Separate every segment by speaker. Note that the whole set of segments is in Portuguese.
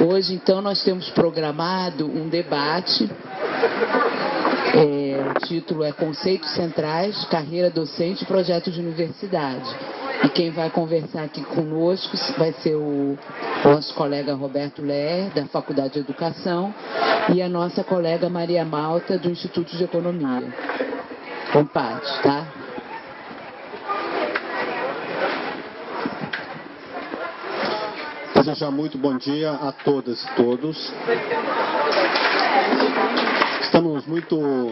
Speaker 1: Hoje, então, nós temos programado um debate. O título é Conceitos Centrais, Carreira Docente e Projeto de Universidade. E quem vai conversar aqui conosco vai ser o nosso colega Roberto Ler, da Faculdade de Educação, e a nossa colega Maria Malta, do Instituto de Economia. Comparte, tá?
Speaker 2: Desejar muito bom dia a todas e todos. Estamos muito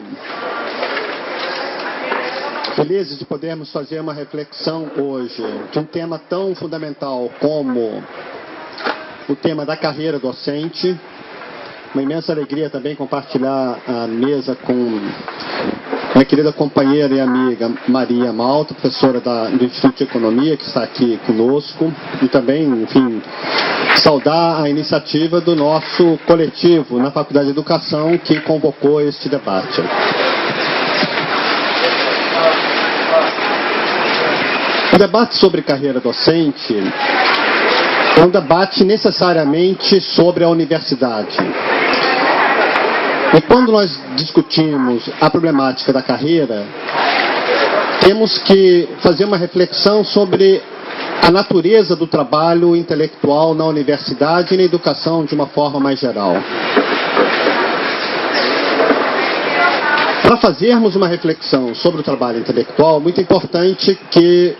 Speaker 2: felizes de podermos fazer uma reflexão hoje de um tema tão fundamental como o tema da carreira docente. Uma imensa alegria também compartilhar a mesa com minha querida companheira e amiga Maria Malta, professora do Instituto de Economia, que está aqui conosco, e também, enfim, saudar a iniciativa do nosso coletivo na Faculdade de Educação que convocou este debate. O debate sobre carreira docente é um debate necessariamente sobre a universidade. E quando nós discutimos a problemática da carreira, temos que fazer uma reflexão sobre a natureza do trabalho intelectual na universidade e na educação de uma forma mais geral. Para fazermos uma reflexão sobre o trabalho intelectual, muito importante que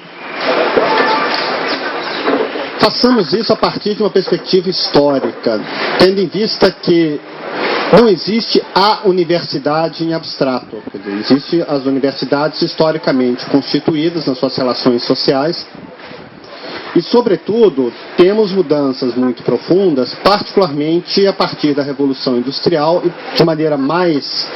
Speaker 2: façamos isso a partir de uma perspectiva histórica, tendo em vista que não existe a universidade em abstrato. Quer dizer, existem as universidades historicamente constituídas nas suas relações sociais e, sobretudo, temos mudanças muito profundas, particularmente a partir da Revolução Industrial e, de maneira mais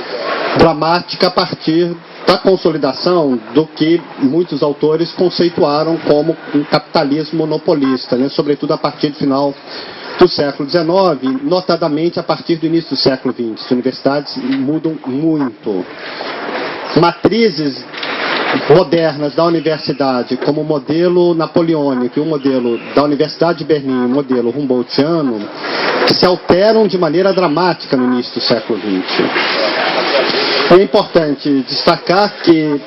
Speaker 2: dramática, a partir da consolidação do que muitos autores conceituaram como um capitalismo monopolista, né? Sobretudo a partir do final do século XIX, notadamente a partir do início do século XX. As universidades mudam muito. Matrizes modernas da universidade, como o modelo napoleônico e o modelo da Universidade de Berlim, o modelo Humboldtiano, se alteram de maneira dramática no início do século XX. É importante destacar que,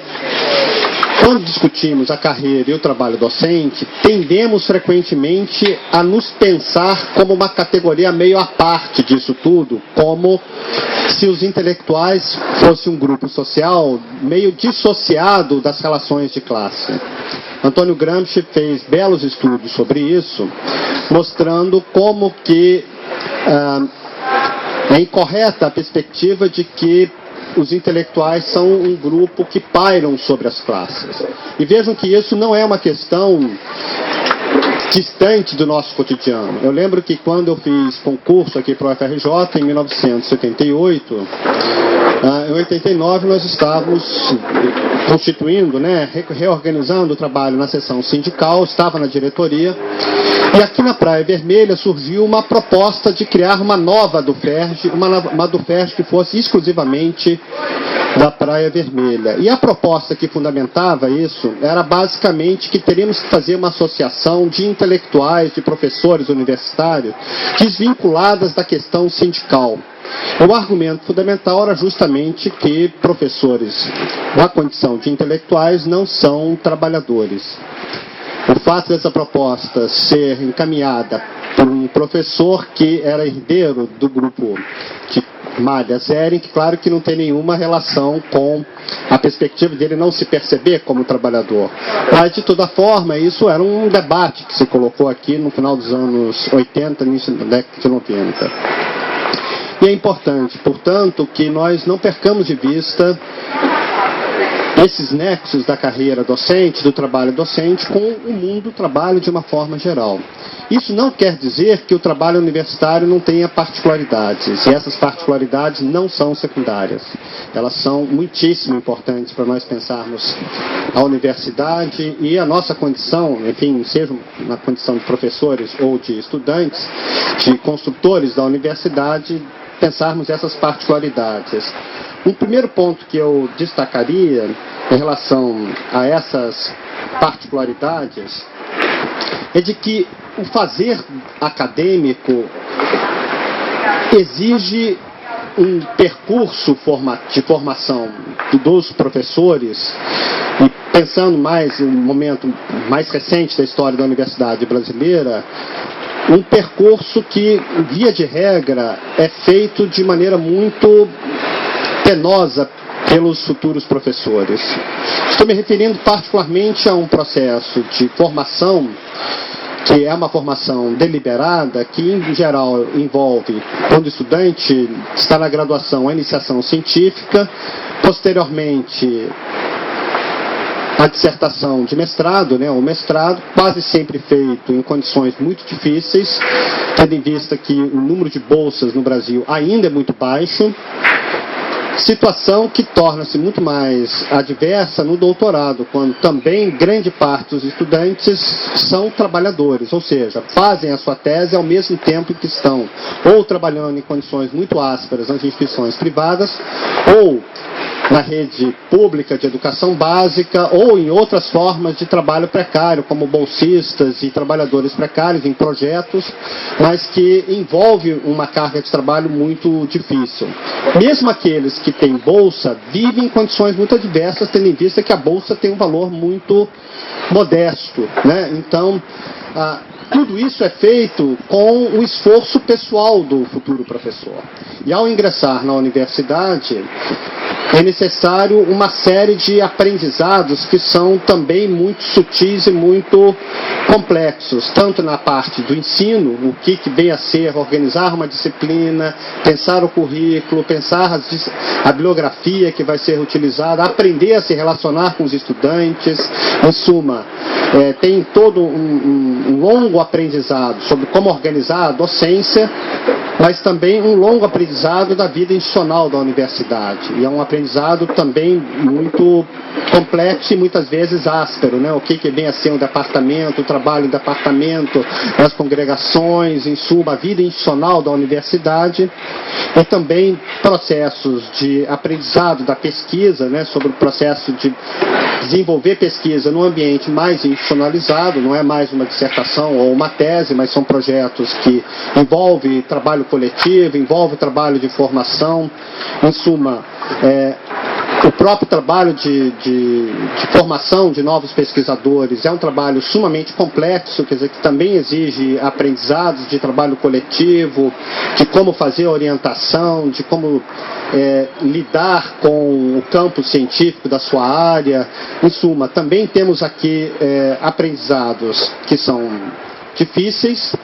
Speaker 2: quando discutimos a carreira e o trabalho docente, tendemos frequentemente a nos pensar como uma categoria meio à parte disso tudo, como se os intelectuais fossem um grupo social meio dissociado das relações de classe. Antônio Gramsci fez belos estudos sobre isso, mostrando como que é incorreta a perspectiva de que os intelectuais são um grupo que pairam sobre as classes. E vejam que isso não é uma questão distante do nosso cotidiano. Eu lembro que quando eu fiz concurso aqui para o UFRJ, em 1978, em 89 nós estávamos constituindo, né, reorganizando o trabalho na seção sindical, estava na diretoria, e aqui na Praia Vermelha surgiu uma proposta de criar uma nova DUFERJ, uma DUFERJ que fosse exclusivamente da Praia Vermelha. E a proposta que fundamentava isso era basicamente que teríamos que fazer uma associação de intelectuais, de professores universitários, desvinculadas da questão sindical. O argumento fundamental era justamente que professores na condição de intelectuais não são trabalhadores. O fato dessa proposta ser encaminhada por um professor que era herdeiro do grupo de Malha Zering, que claro que não tem nenhuma relação com a perspectiva dele não se perceber como trabalhador. Mas, de toda forma, isso era um debate que se colocou aqui no final dos anos 80, início da década de 90. E é importante, portanto, que nós não percamos de vista esses nexos da carreira docente, do trabalho docente, com o mundo do trabalho de uma forma geral. Isso não quer dizer que o trabalho universitário não tenha particularidades, e essas particularidades não são secundárias. Elas são muitíssimo importantes para nós pensarmos a universidade e a nossa condição, enfim, seja na condição de professores ou de estudantes, de construtores da universidade, pensarmos essas particularidades. Um primeiro ponto que eu destacaria em relação a essas particularidades é de que o fazer acadêmico exige um percurso de formação dos professores, e pensando mais no momento mais recente da história da universidade brasileira, um percurso que, via de regra, é feito de maneira muito penosa pelos futuros professores. Estou me referindo particularmente a um processo de formação que é uma formação deliberada, que em geral envolve, quando o estudante está na graduação, a iniciação científica, posteriormente a dissertação de mestrado, o mestrado, quase sempre feito em condições muito difíceis, tendo em vista que o número de bolsas no Brasil ainda é muito baixo, situação que torna-se muito mais adversa no doutorado, quando também grande parte dos estudantes são trabalhadores, ou seja, fazem a sua tese ao mesmo tempo que estão ou trabalhando em condições muito ásperas nas instituições privadas, ou na rede pública de educação básica, ou em outras formas de trabalho precário, como bolsistas e trabalhadores precários em projetos, mas que envolve uma carga de trabalho muito difícil. Mesmo aqueles que têm bolsa vivem em condições muito adversas, tendo em vista que a bolsa tem um valor muito modesto, Então, tudo isso é feito com o esforço pessoal do futuro professor. E ao ingressar na universidade, é necessário uma série de aprendizados que são também muito sutis e muito complexos, tanto na parte do ensino, o que vem a ser organizar uma disciplina, pensar o currículo, pensar a bibliografia que vai ser utilizada, aprender a se relacionar com os estudantes, em suma, tem todo um longo aprendizado sobre como organizar a docência, mas também um longo aprendizado da vida institucional da universidade. E é um aprendizado também muito complexo e muitas vezes áspero, O que vem a ser um departamento, o trabalho em departamento, as congregações, em suma, a vida institucional da universidade, e também processos de aprendizado da pesquisa, sobre o processo de desenvolver pesquisa num ambiente mais institucionalizado, não é mais uma dissertação ou uma tese, mas são projetos que envolvem trabalho coletivo, envolve trabalho de formação, em suma, o próprio trabalho de formação de novos pesquisadores é um trabalho sumamente complexo, quer dizer, que também exige aprendizados de trabalho coletivo, de como fazer a orientação, de como lidar com o campo científico da sua área. Em suma, também temos aqui aprendizados que são difíceis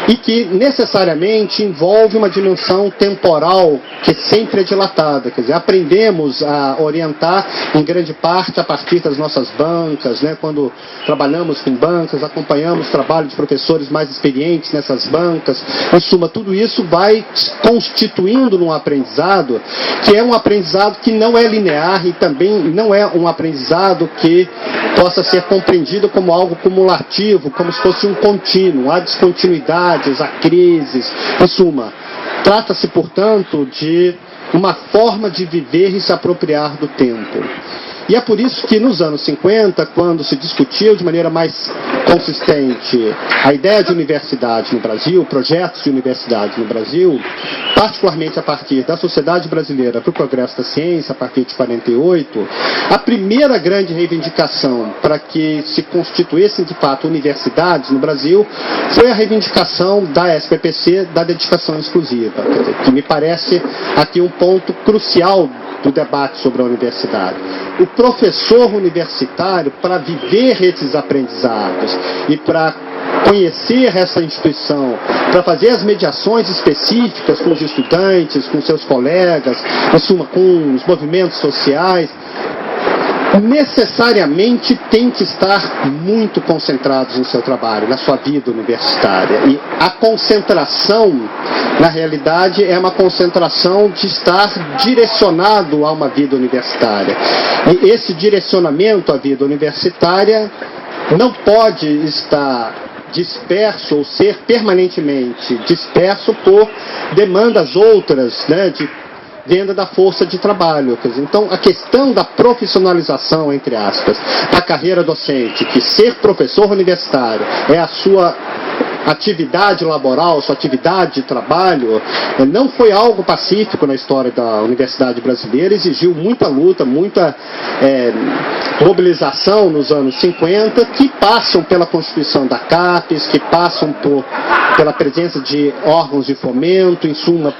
Speaker 2: e que necessariamente envolve uma dimensão temporal que sempre é dilatada. Quer dizer, aprendemos a orientar em grande parte a partir das nossas bancas, Quando trabalhamos com bancas, acompanhamos o trabalho de professores mais experientes nessas bancas. Em suma, tudo isso vai constituindo num aprendizado que é um aprendizado que não é linear e também não é um aprendizado que possa ser compreendido como algo cumulativo, como se fosse um contínuo. Há descontinuidades, há crises. Em suma, trata-se, portanto, de uma forma de viver e se apropriar do tempo. E é por isso que nos anos 50, quando se discutiu de maneira mais consistente a ideia de universidade no Brasil, projetos de universidade no Brasil, particularmente a partir da Sociedade Brasileira para o Progresso da Ciência, a partir de 48, a primeira grande reivindicação para que se constituíssem de fato universidades no Brasil foi a reivindicação da SPPC da dedicação exclusiva, que me parece aqui um ponto crucial do debate sobre a universidade. O professor universitário, para viver esses aprendizados e para conhecer essa instituição, para fazer as mediações específicas com os estudantes, com seus colegas, em suma, com os movimentos sociais, necessariamente tem que estar muito concentrados no seu trabalho, na sua vida universitária. E a concentração, na realidade, é uma concentração de estar direcionado a uma vida universitária. E esse direcionamento à vida universitária não pode estar disperso ou ser permanentemente disperso por demandas outras, de venda da força de trabalho. Quer dizer, então, a questão da profissionalização, entre aspas, da carreira docente, que ser professor universitário é a sua atividade laboral, sua atividade de trabalho, não foi algo pacífico na história da universidade brasileira, exigiu muita luta, muita mobilização nos anos 50, que passam pela constituição da CAPES, que passam pela presença de órgãos de fomento, em suma,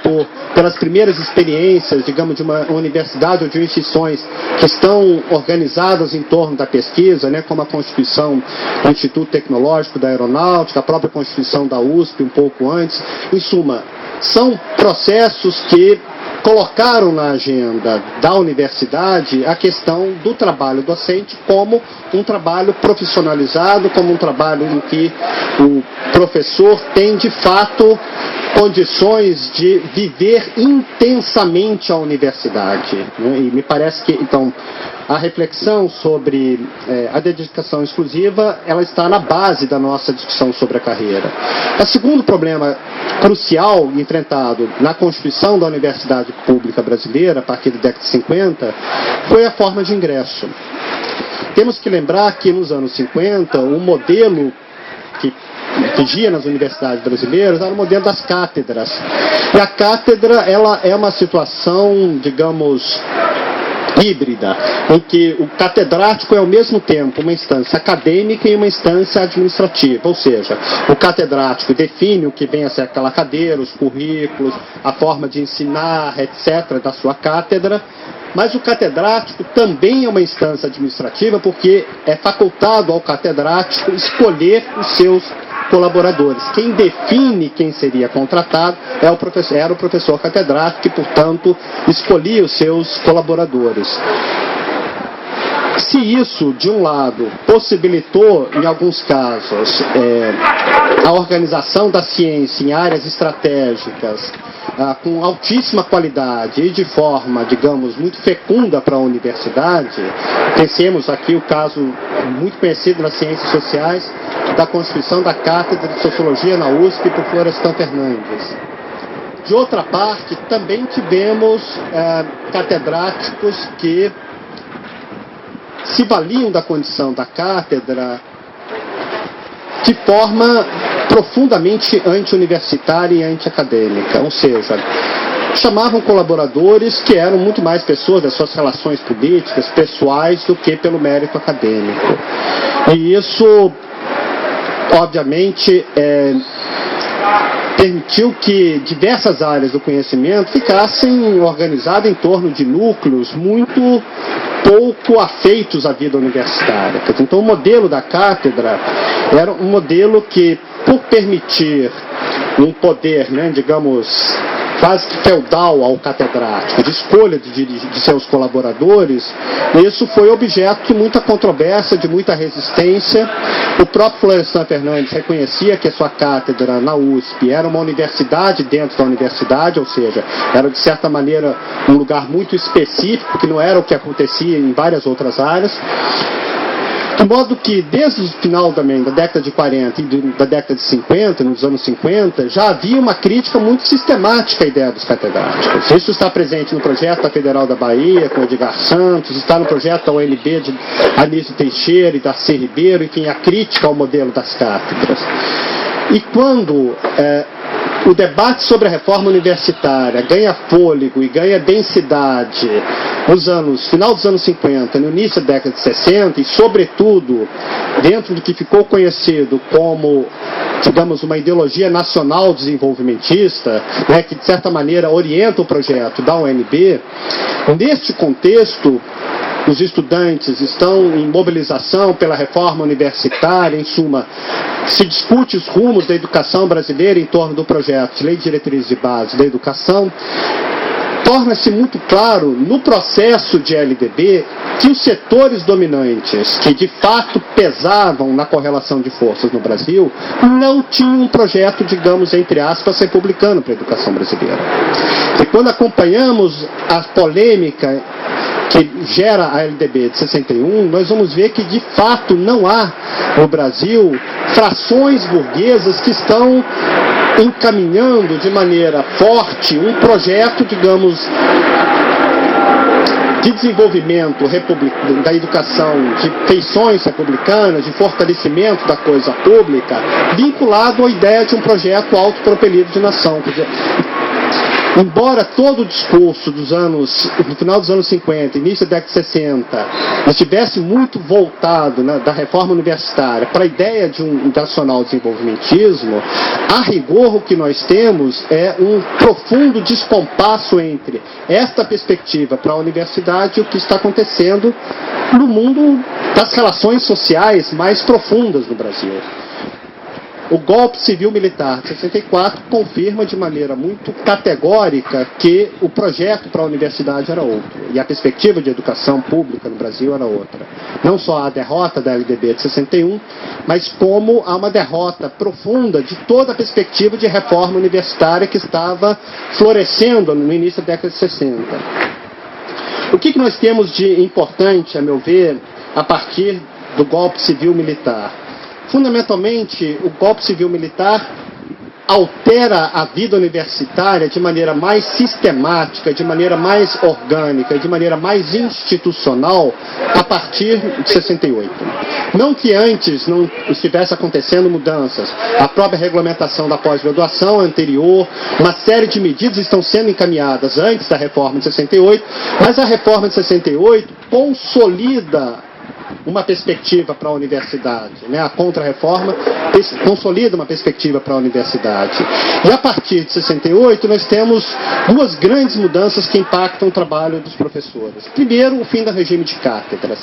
Speaker 2: pelas primeiras experiências, digamos, de uma universidade ou de instituições que estão organizadas em torno da pesquisa, né, como a Constituição do Instituto Tecnológico da Aeronáutica, a própria Constituição da USP um pouco antes. Em suma, são processos que colocaram na agenda da universidade a questão do trabalho docente como um trabalho profissionalizado, como um trabalho em que o professor tem, de fato, condições de viver intensamente a universidade, né? E me parece que, então, a reflexão sobre a dedicação exclusiva, ela está na base da nossa discussão sobre a carreira. O segundo problema crucial enfrentado na constituição da universidade pública brasileira, a partir da década de 50, foi a forma de ingresso. Temos que lembrar que nos anos 50, o modelo que vigia nas universidades brasileiras era o modelo das cátedras. E a cátedra, ela é uma situação, digamos, híbrida, em que o catedrático é ao mesmo tempo uma instância acadêmica e uma instância administrativa, ou seja, o catedrático define o que vem a ser aquela cadeira, os currículos, a forma de ensinar, etc., da sua cátedra, mas o catedrático também é uma instância administrativa porque é facultado ao catedrático escolher os seus colaboradores. Quem define quem seria contratado era o professor catedrático, que, portanto, escolhia os seus colaboradores. Se isso, de um lado, possibilitou, em alguns casos, a organização da ciência em áreas estratégicas com altíssima qualidade e de forma, digamos, muito fecunda para a universidade, pensemos aqui o caso muito conhecido nas ciências sociais da constituição da Cátedra de Sociologia na USP por Florestan Fernandes. De outra parte, também tivemos catedráticos que se valiam da condição da cátedra de forma profundamente anti-universitária e anti-acadêmica, ou seja, chamavam colaboradores que eram muito mais pessoas das suas relações políticas, pessoais, do que pelo mérito acadêmico. E isso, obviamente, permitiu que diversas áreas do conhecimento ficassem organizadas em torno de núcleos muito pouco afeitos à vida universitária. Então, o modelo da cátedra era um modelo que, por permitir um poder, né, digamos, quase que feudal ao catedrático, de escolha de seus colaboradores, isso foi objeto de muita controvérsia, de muita resistência. O próprio Florestan Fernandes reconhecia que a sua cátedra na USP era uma universidade dentro da universidade, ou seja, era de certa maneira um lugar muito específico, que não era o que acontecia em várias outras áreas. De modo que, desde o final também da década de 40 e da década de 50, nos anos 50, já havia uma crítica muito sistemática à ideia dos catedráticos. Isso está presente no projeto da Federal da Bahia, com Edgar Santos, está no projeto da UNB de Anísio Teixeira e Darcy Ribeiro, enfim, a crítica ao modelo das cátedras. E quando o debate sobre a reforma universitária ganha fôlego e ganha densidade final dos anos 50, no início da década de 60, e sobretudo dentro do que ficou conhecido como, digamos, uma ideologia nacional desenvolvimentista, né, que de certa maneira orienta o projeto da UNB, neste contexto, os estudantes estão em mobilização pela reforma universitária, em suma, se discute os rumos da educação brasileira em torno do projeto de Lei de Diretrizes de Base da Educação. Torna-se muito claro no processo de LDB que os setores dominantes, que de fato pesavam na correlação de forças no Brasil, não tinham um projeto, digamos, entre aspas, republicano para a educação brasileira. E quando acompanhamos a polêmica que gera a LDB de 61, nós vamos ver que de fato não há no Brasil frações burguesas que estão encaminhando de maneira forte um projeto, digamos, de desenvolvimento da educação, de feições republicanas, de fortalecimento da coisa pública, vinculado à ideia de um projeto autopropelido de nação. Quer dizer, embora todo o discurso do final dos anos 50, início da década de 60, estivesse muito voltado da reforma universitária para a ideia de um nacional desenvolvimentismo, a rigor o que nós temos é um profundo descompasso entre esta perspectiva para a universidade e o que está acontecendo no mundo das relações sociais mais profundas no Brasil. O golpe civil-militar de 64 confirma de maneira muito categórica que o projeto para a universidade era outro, e a perspectiva de educação pública no Brasil era outra. Não só a derrota da LDB de 61, mas como há uma derrota profunda de toda a perspectiva de reforma universitária que estava florescendo no início da década de 60. O que nós temos de importante, a meu ver, a partir do golpe civil-militar? Fundamentalmente, o golpe civil-militar altera a vida universitária de maneira mais sistemática, de maneira mais orgânica, de maneira mais institucional a partir de 68. Não que antes não estivesse acontecendo mudanças. A própria regulamentação da pós-graduação anterior, uma série de medidas estão sendo encaminhadas antes da reforma de 68, mas a reforma de 68 consolida uma perspectiva para a universidade, né? A contra-reforma consolida uma perspectiva para a universidade. E a partir de 68 nós temos duas grandes mudanças que impactam o trabalho dos professores. Primeiro, o fim do regime de cátedras.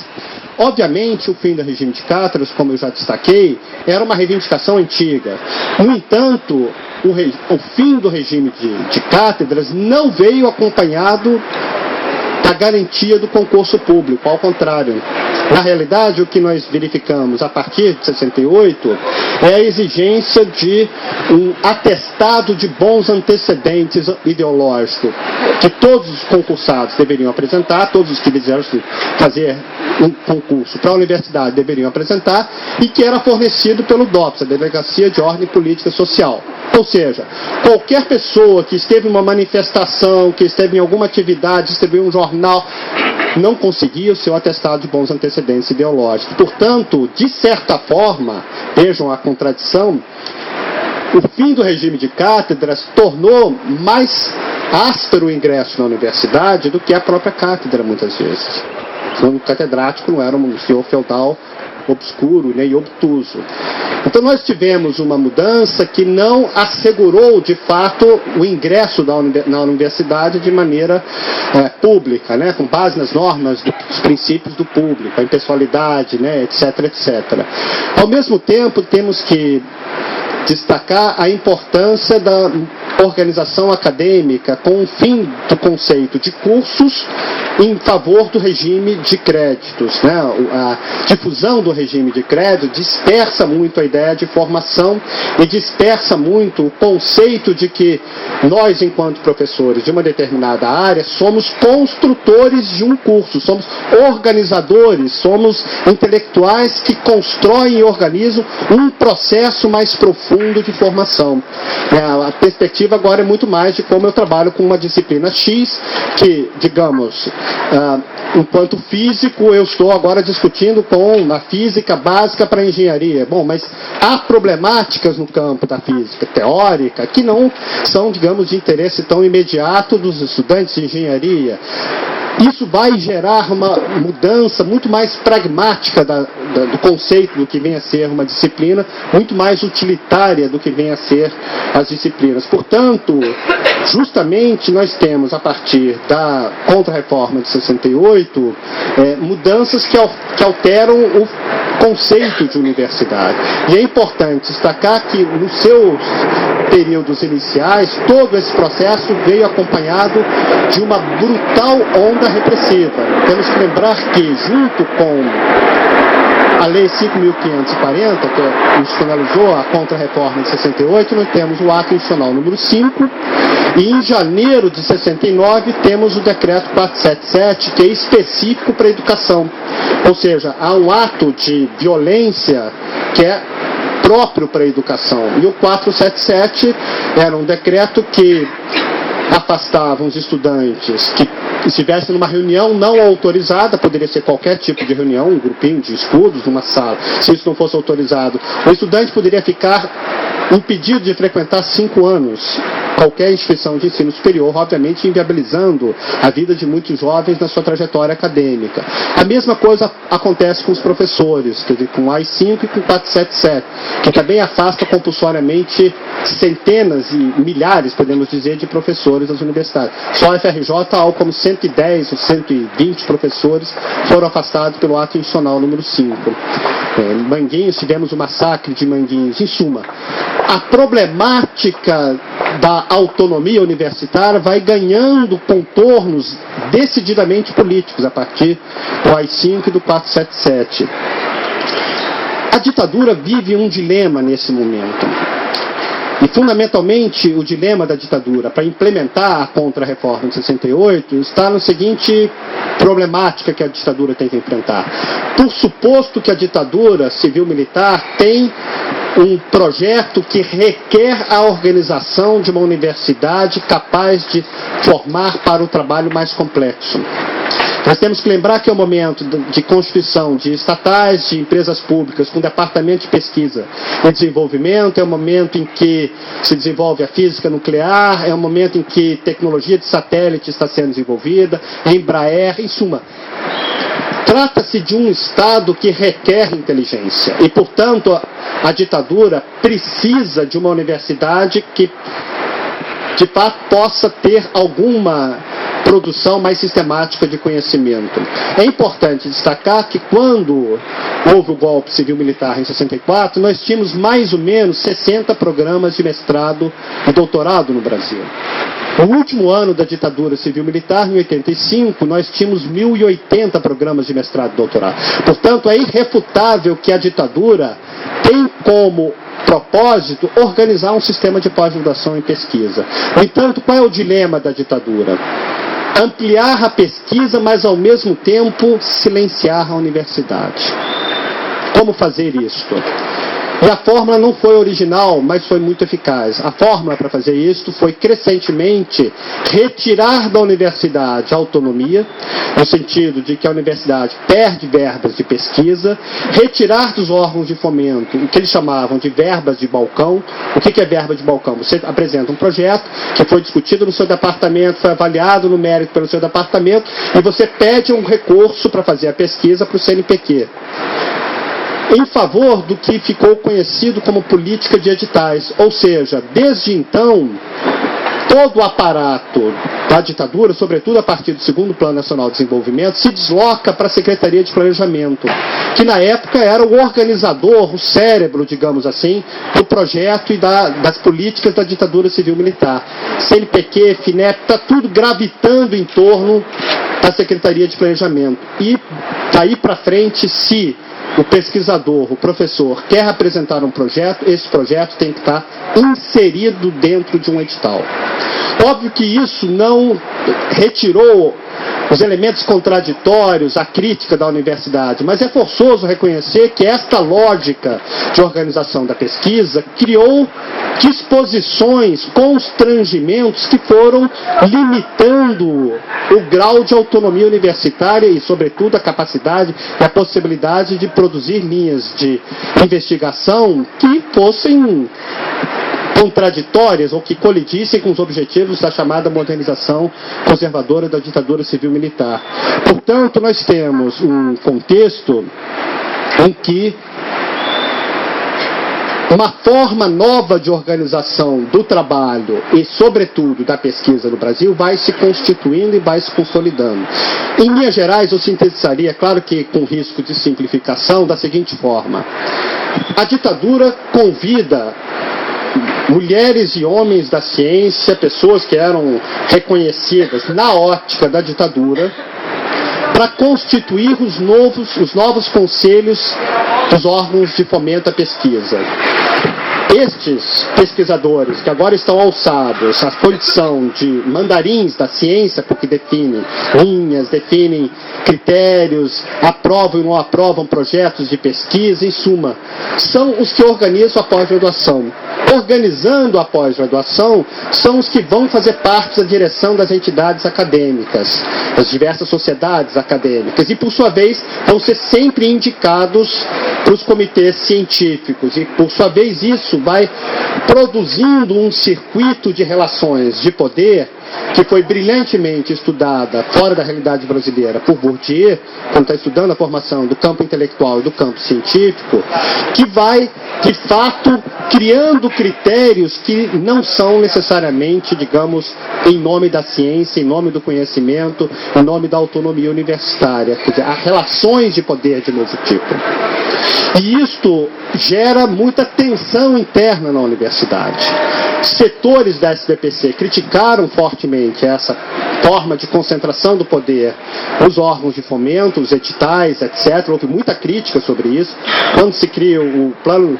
Speaker 2: Obviamente, o fim do regime de cátedras, como eu já destaquei, era uma reivindicação antiga. No entanto, o fim do regime de cátedras não veio acompanhado da garantia do concurso público, ao contrário. Na realidade, o que nós verificamos a partir de 68 é a exigência de um atestado de bons antecedentes ideológicos que todos os concursados deveriam apresentar, todos os que quiseram fazer um concurso para a universidade deveriam apresentar, e que era fornecido pelo DOPS, a Delegacia de Ordem Política e Social. Ou seja, qualquer pessoa que esteve em uma manifestação, que esteve em alguma atividade, distribuiu um jornal, não conseguia o seu atestado de bons antecedentes ideológicos. Portanto, de certa forma, vejam a contradição, o fim do regime de cátedras tornou mais áspero o ingresso na universidade do que a própria cátedra, muitas vezes. O catedrático não era um senhor feudal obscuro, né, e obtuso. Então nós tivemos uma mudança que não assegurou de fato o ingresso na universidade de maneira pública, né, com base nas normas dos princípios do público, a impessoalidade, né, etc, etc. Ao mesmo tempo, temos que destacar a importância da organização acadêmica com o fim do conceito de cursos em favor do regime de créditos, né? A difusão do regime de crédito dispersa muito a ideia de formação e dispersa muito o conceito de que nós, enquanto professores de uma determinada área, somos construtores de um curso, somos organizadores, somos intelectuais que constroem e organizam um processo mais profundo de formação. A perspectiva agora é muito mais de como eu trabalho com uma disciplina X, que, digamos, enquanto físico, eu estou agora discutindo com a física básica para a engenharia. Bom, mas há problemáticas no campo da física teórica que não são, digamos, de interesse tão imediato dos estudantes de engenharia. Isso vai gerar uma mudança muito mais pragmática do conceito do que vem a ser uma disciplina, muito mais utilitária do que vem a ser as disciplinas. Portanto, justamente nós temos, a partir da Contra-Reforma de 68, mudanças que alteram o conceito de universidade. E é importante destacar que nos seus períodos iniciais, todo esse processo veio acompanhado de uma brutal onda repressiva. Temos que lembrar que, junto com a Lei 5.540, que institucionalizou a Contra-Reforma de 68, nós temos o Ato Institucional número 5, e em janeiro de 69 temos o Decreto 477, que é específico para a educação. Ou seja, há um ato de violência que é próprio para a educação. E o 477 era um decreto que afastava os estudantes que estivesse numa reunião não autorizada, poderia ser qualquer tipo de reunião, um grupinho de estudos, numa sala, se isso não fosse autorizado, o estudante poderia ficar impedido de frequentar 5 anos qualquer instituição de ensino superior, obviamente inviabilizando a vida de muitos jovens na sua trajetória acadêmica. A mesma coisa acontece com os professores, quer dizer, com o AI-5 e com o 477, que também afasta compulsoriamente centenas e milhares, podemos dizer, de professores das universidades. Só a FRJ, algo como 110 ou 120 professores foram afastados pelo ato institucional número 5. Manguinhos, tivemos o massacre de Manguinhos. Em suma, a problemática da autonomia universitária vai ganhando contornos decididamente políticos a partir do AI-5 e do 477. A ditadura vive um dilema nesse momento. E, fundamentalmente, o dilema da ditadura para implementar a contra-reforma de 68 está na seguinte problemática que a ditadura tem que enfrentar. Por suposto que a ditadura civil-militar tem um projeto que requer a organização de uma universidade capaz de formar para o trabalho mais complexo. Nós temos que lembrar que é o momento de constituição de estatais, de empresas públicas, com departamento de pesquisa e desenvolvimento, é o momento em que se desenvolve a física nuclear, é o momento em que tecnologia de satélite está sendo desenvolvida, a Embraer, em suma. Trata-se de um Estado que requer inteligência e, portanto, a ditadura precisa de uma universidade que, de fato, possa ter alguma produção mais sistemática de conhecimento. É importante destacar que quando houve o golpe civil-militar em 64, nós tínhamos mais ou menos 60 programas de mestrado e doutorado no Brasil. No último ano da ditadura civil-militar, em 85, nós tínhamos 1.080 programas de mestrado e doutorado. Portanto, é irrefutável que a ditadura tem como propósito organizar um sistema de pós-graduação em pesquisa. No entanto, qual é o dilema da ditadura? Ampliar a pesquisa, mas ao mesmo tempo silenciar a universidade. Como fazer isto? E a fórmula não foi original, mas foi muito eficaz. A fórmula para fazer isso foi crescentemente retirar da universidade a autonomia, no sentido de que a universidade perde verbas de pesquisa, retirar dos órgãos de fomento o que eles chamavam de verbas de balcão. O que é verba de balcão? Você apresenta um projeto que foi discutido no seu departamento, foi avaliado no mérito pelo seu departamento, e você pede um recurso para fazer a pesquisa para o CNPq, em favor do que ficou conhecido como política de editais. Ou seja, desde então, todo o aparato da ditadura, sobretudo a partir do segundo Plano Nacional de Desenvolvimento, se desloca para a Secretaria de Planejamento, que na época era o organizador, o cérebro, digamos assim, do projeto e das políticas da ditadura civil-militar. CNPq, FINEP, está tudo gravitando em torno da Secretaria de Planejamento. E daí para frente, se o pesquisador, o professor, quer apresentar um projeto, esse projeto tem que estar inserido dentro de um edital. Óbvio que isso não retirou os elementos contraditórios, a crítica da universidade, mas é forçoso reconhecer que esta lógica de organização da pesquisa criou disposições, constrangimentos que foram limitando o grau de autonomia universitária e, sobretudo, a capacidade e a possibilidade de produzir linhas de investigação que fossem contraditórias ou que colidissem com os objetivos da chamada modernização conservadora da ditadura civil-militar. Portanto, nós temos um contexto em que uma forma nova de organização do trabalho e, sobretudo, da pesquisa no Brasil vai se constituindo e vai se consolidando. Em linhas gerais, eu sintetizaria, claro que com risco de simplificação, da seguinte forma: a ditadura convida mulheres e homens da ciência, pessoas que eram reconhecidas na ótica da ditadura, para constituir os novos conselhos dos órgãos de fomento à pesquisa. estes pesquisadores que agora estão alçados à condição de mandarins da ciência, porque definem linhas, definem critérios, aprovam e não aprovam projetos de pesquisa, em suma, são os que organizam a pós-graduação. Organizando a pós-graduação, são os que vão fazer parte da direção das entidades acadêmicas, das diversas sociedades acadêmicas, e por sua vez vão ser sempre indicados para os comitês científicos, e por sua vez isso vai produzindo um circuito de relações de poder que foi brilhantemente estudada fora da realidade brasileira por Bourdieu, quando está estudando a formação do campo intelectual e do campo científico, que vai, de fato, criando critérios que não são necessariamente, digamos, em nome da ciência, em nome do conhecimento, em nome da autonomia universitária. Quer dizer, há relações de poder de novo tipo. E isto gera muita tensão interna na universidade. Setores da SBPC criticaram fortemente essa forma de concentração do poder, os órgãos de fomento, os editais, etc. Houve muita crítica sobre isso. Quando se cria o plano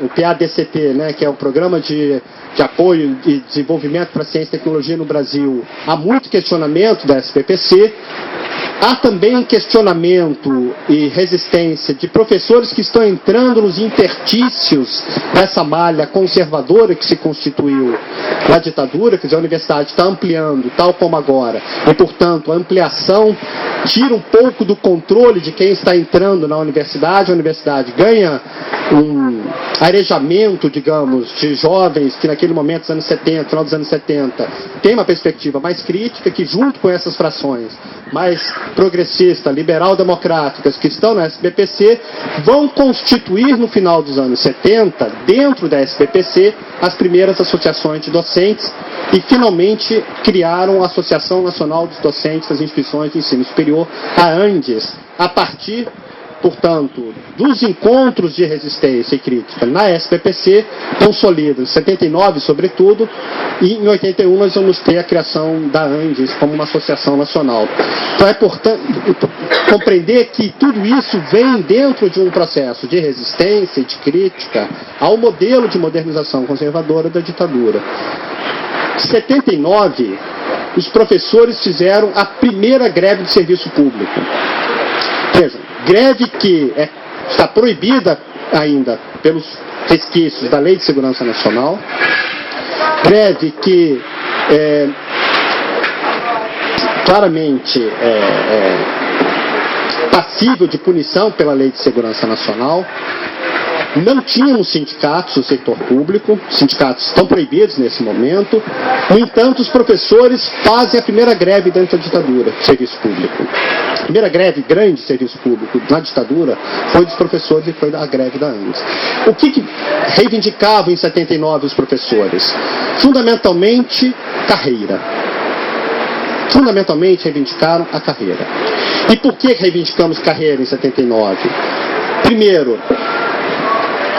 Speaker 2: o PADCT, né, que é o Programa de Apoio e Desenvolvimento para Ciência e Tecnologia no Brasil, há muito questionamento da SBPC. Há também questionamento e resistência de professores que estão entrando nos interstícios dessa malha conservadora que se constituiu na ditadura, quer dizer, a universidade está ampliando, tal como agora, e, portanto, a ampliação tira um pouco do controle de quem está entrando na universidade. A universidade ganha um arejamento, digamos, de jovens que naquele momento, nos anos 70, final dos anos 70, tem uma perspectiva mais crítica, que junto com essas frações mais progressista, liberal-democráticas que estão na SBPC, vão constituir no final dos anos 70, dentro da SBPC, as primeiras associações de docentes e finalmente criaram a Associação Nacional dos Docentes das Instituições de Ensino Superior, a ANDES, a partir, portanto, dos encontros de resistência e crítica na SBPC, consolidados em 79, sobretudo, e em 81 nós vamos ter a criação da ANDES como uma associação nacional. Então é importante compreender que tudo isso vem dentro de um processo de resistência e de crítica ao modelo de modernização conservadora da ditadura. Em 79, os professores fizeram a primeira greve de serviço público. Vejam, greve que está proibida ainda pelos resquícios da Lei de Segurança Nacional, greve que claramente passível de punição pela Lei de Segurança Nacional. Não tínhamos sindicatos no setor público, sindicatos estão proibidos nesse momento. No entanto, os professores fazem a primeira greve dentro da ditadura de serviço público. A primeira greve grande de serviço público na ditadura foi dos professores e foi a greve da ANDES. O que reivindicavam em 79 os professores? Fundamentalmente, carreira. Fundamentalmente reivindicaram a carreira. E por que reivindicamos carreira em 79? Primeiro,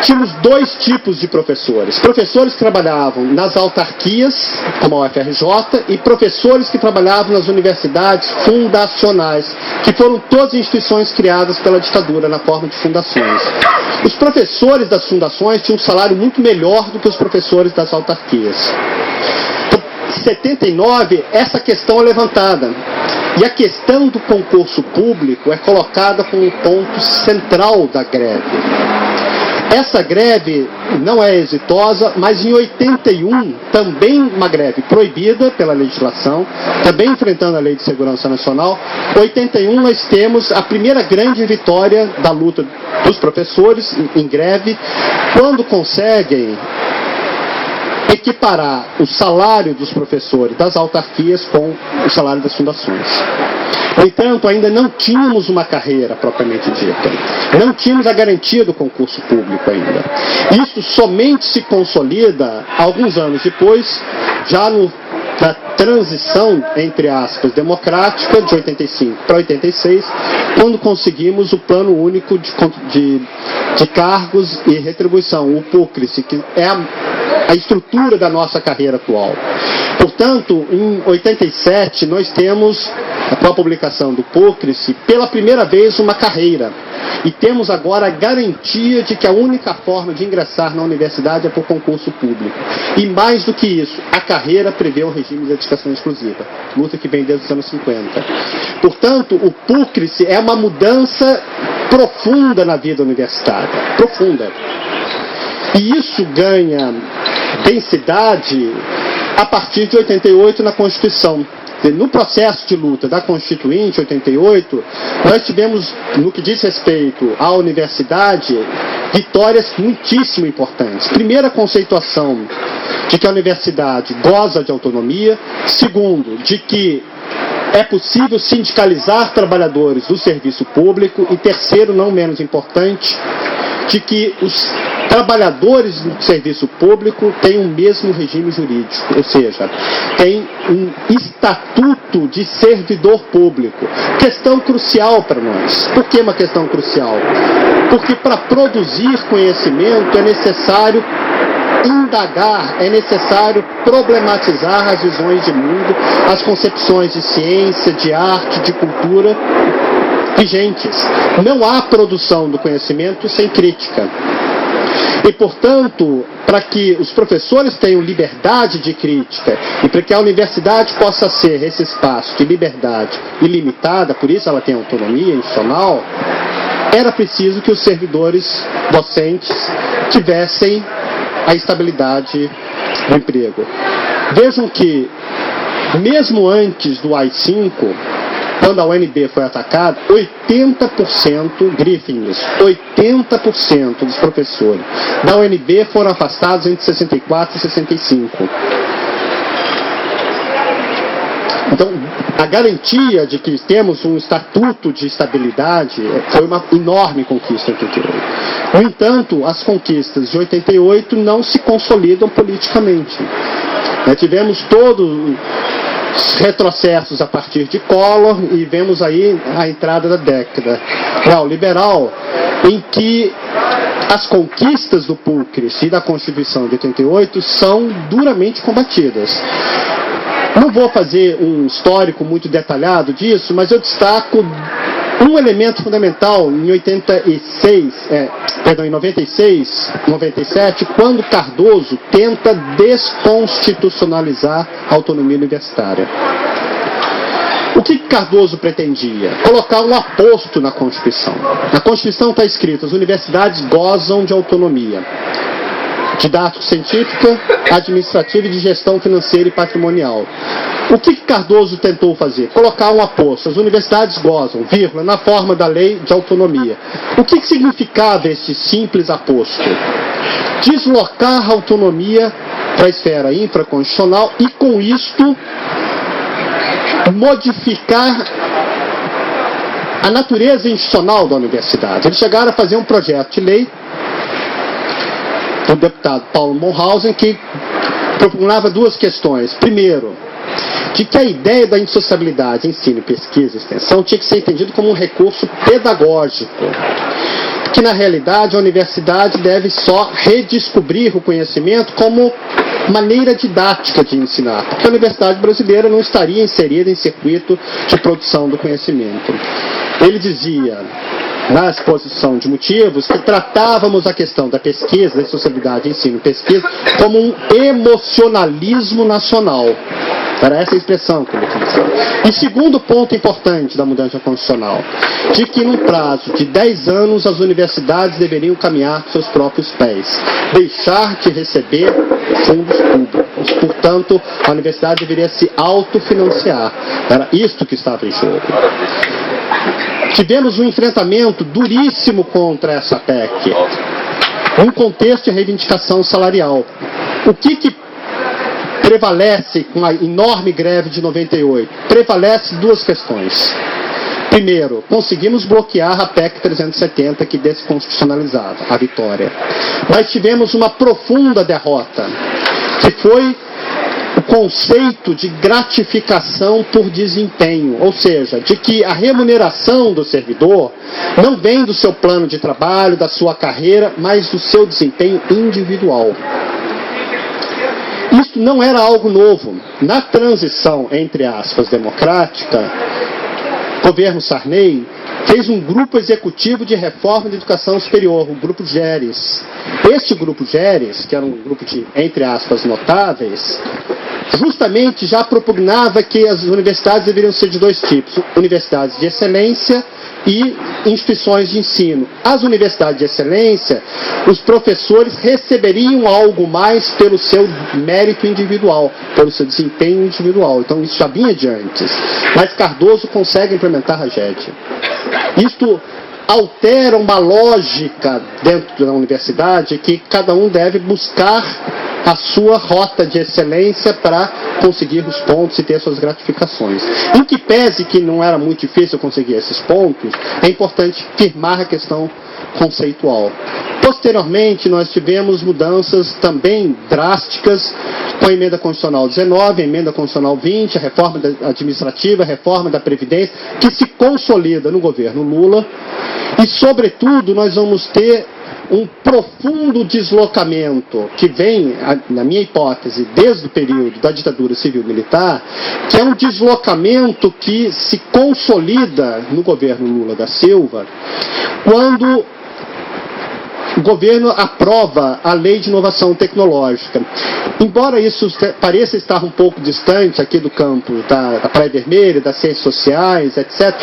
Speaker 2: tínhamos dois tipos de professores. Professores que trabalhavam nas autarquias, como a UFRJ, e professores que trabalhavam nas universidades fundacionais, que foram todas instituições criadas pela ditadura na forma de fundações. Os professores das fundações tinham um salário muito melhor do que os professores das autarquias. Em 79, essa questão é levantada. E a questão do concurso público é colocada como um ponto central da greve. Essa greve não é exitosa, mas em 81, também uma greve proibida pela legislação, também enfrentando a Lei de Segurança Nacional. Em 81 nós temos a primeira grande vitória da luta dos professores em greve, quando conseguem equiparar o salário dos professores das autarquias com o salário das fundações. No entanto, ainda não tínhamos uma carreira propriamente dita. Não tínhamos a garantia do concurso público ainda. Isso somente se consolida alguns anos depois, já na transição, entre aspas, democrática, de 85 para 86, quando conseguimos o Plano Único de Cargos e Retribuição, o PUCRIS, que é a estrutura da nossa carreira atual. Portanto, em 87, nós temos, com a publicação do PUCRIS, pela primeira vez uma carreira. E temos agora a garantia de que a única forma de ingressar na universidade é por concurso público. E mais do que isso, a carreira prevê o regime de dedicação exclusiva, luta que vem desde os anos 50. Portanto, o PUCRIS é uma mudança profunda na vida universitária, profunda. E isso ganha densidade a partir de 88 na Constituição. No processo de luta da Constituinte, 88, nós tivemos, no que diz respeito à universidade, vitórias muitíssimo importantes. Primeira, conceituação de que a universidade goza de autonomia. Segundo, de que é possível sindicalizar trabalhadores do serviço público. E terceiro, não menos importante, de que os trabalhadores do serviço público têm o mesmo regime jurídico, ou seja, têm um estatuto de servidor público. Questão crucial para nós. Por que uma questão crucial? Porque para produzir conhecimento é necessário indagar, é necessário problematizar as visões de mundo, as concepções de ciência, de arte, de cultura vigentes. Não há produção do conhecimento sem crítica. E, portanto, para que os professores tenham liberdade de crítica e para que a universidade possa ser esse espaço de liberdade ilimitada, por isso ela tem autonomia institucional, era preciso que os servidores docentes tivessem a estabilidade do emprego. Vejam que, mesmo antes do AI-5, quando a UNB foi atacada, 80%, grifem isso, 80% dos professores da UNB foram afastados entre 64 e 65. Então, a garantia de que temos um estatuto de estabilidade foi uma enorme conquista em 88. No entanto, as conquistas de 88 não se consolidam politicamente. Tivemos todos retrocessos a partir de Collor e vemos aí a entrada da década neoliberal, em que as conquistas do PUCRIS e da Constituição de 88 são duramente combatidas. Não vou fazer um histórico muito detalhado disso, mas eu destaco um elemento fundamental em 96, 97, quando Cardoso tenta desconstitucionalizar a autonomia universitária. O que Cardoso pretendia? Colocar um aposto na Constituição. Na Constituição está escrito: as universidades gozam de autonomia didático-científica, administrativa e de gestão financeira e patrimonial. O que Cardoso tentou fazer? Colocar um aposto. As universidades gozam, vírgula, na forma da lei de autonomia. O que significava esse simples aposto? Deslocar a autonomia para a esfera infraconstitucional e, com isto, modificar a natureza institucional da universidade. Eles chegaram a fazer um projeto de lei do deputado Paulo Monhausen, que propunava duas questões. Primeiro, de que a ideia da indissociabilidade, ensino, pesquisa e extensão tinha que ser entendido como um recurso pedagógico, que na realidade a universidade deve só redescobrir o conhecimento como maneira didática de ensinar, porque a universidade brasileira não estaria inserida em circuito de produção do conhecimento. Ele dizia, na exposição de motivos, que tratávamos a questão da pesquisa, da sociabilidade, ensino e pesquisa, como um emocionalismo nacional. Era essa a expressão que ele utilizava. E segundo ponto importante da mudança constitucional, de que num prazo de 10 anos as universidades deveriam caminhar com seus próprios pés, deixar de receber fundos públicos. Portanto, a universidade deveria se autofinanciar. Era isto que estava em jogo. Tivemos um enfrentamento duríssimo contra essa PEC, um contexto de reivindicação salarial. O que prevalece com a enorme greve de 98? Prevalece duas questões. Primeiro, conseguimos bloquear a PEC 370, que desconstitucionalizava a vitória. Mas tivemos uma profunda derrota, que foi o conceito de gratificação por desempenho, ou seja, de que a remuneração do servidor não vem do seu plano de trabalho, da sua carreira, mas do seu desempenho individual. Isto não era algo novo. Na transição, entre aspas, democrática, o governo Sarney fez um grupo executivo de reforma da educação superior, o Grupo GERES. Este Grupo GERES, que era um grupo de, entre aspas, notáveis, justamente já propugnava que as universidades deveriam ser de dois tipos: universidades de excelência e instituições de ensino. As universidades de excelência, os professores receberiam algo mais pelo seu mérito individual, pelo seu desempenho individual. Então isso já vinha de antes. Mas Cardoso consegue implementar a GED. Isto altera uma lógica dentro da universidade que cada um deve buscar a sua rota de excelência para conseguir os pontos e ter suas gratificações. Em que pese que não era muito difícil conseguir esses pontos, é importante firmar a questão conceitual. Posteriormente, nós tivemos mudanças também drásticas com a Emenda Constitucional 19, a Emenda Constitucional 20, a reforma administrativa, a reforma da Previdência, que se consolida no governo Lula. E, sobretudo, nós vamos ter um profundo deslocamento que vem, na minha hipótese, desde o período da ditadura civil-militar, que é um deslocamento que se consolida no governo Lula da Silva, quando o governo aprova a Lei de Inovação Tecnológica. Embora isso pareça estar um pouco distante aqui do campo da Praia Vermelha, das ciências sociais, etc.,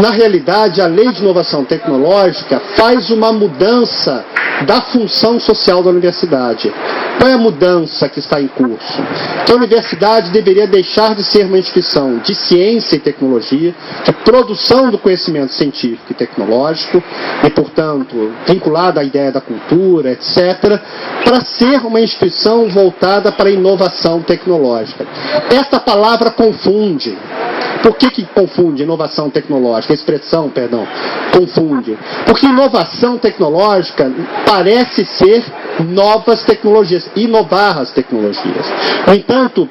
Speaker 2: na realidade a Lei de Inovação Tecnológica faz uma mudança da função social da universidade. Qual é a mudança que está em curso? Que a universidade deveria deixar de ser uma instituição de ciência e tecnologia, de produção do conhecimento científico e tecnológico, e, portanto, vinculada à ideia da cultura, etc., para ser uma instituição voltada para a inovação tecnológica. Esta palavra confunde. Por que confunde inovação tecnológica? A expressão, perdão, confunde. Porque inovação tecnológica parece ser novas tecnologias, inovar as tecnologias. No entanto,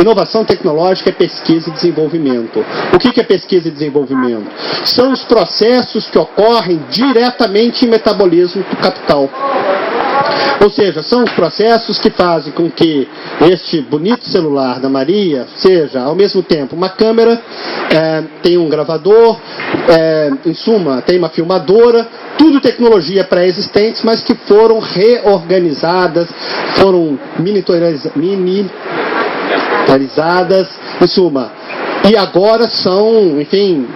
Speaker 2: inovação tecnológica é pesquisa e desenvolvimento. O que é pesquisa e desenvolvimento? São os processos que ocorrem diretamente em metabolismo do capital. Ou seja, são os processos que fazem com que este bonito celular da Maria seja, ao mesmo tempo, uma câmera, tem um gravador, em suma, tem uma filmadora, tudo tecnologia pré-existentes, mas que foram reorganizadas, foram miniaturizadas, em suma, e agora são, enfim,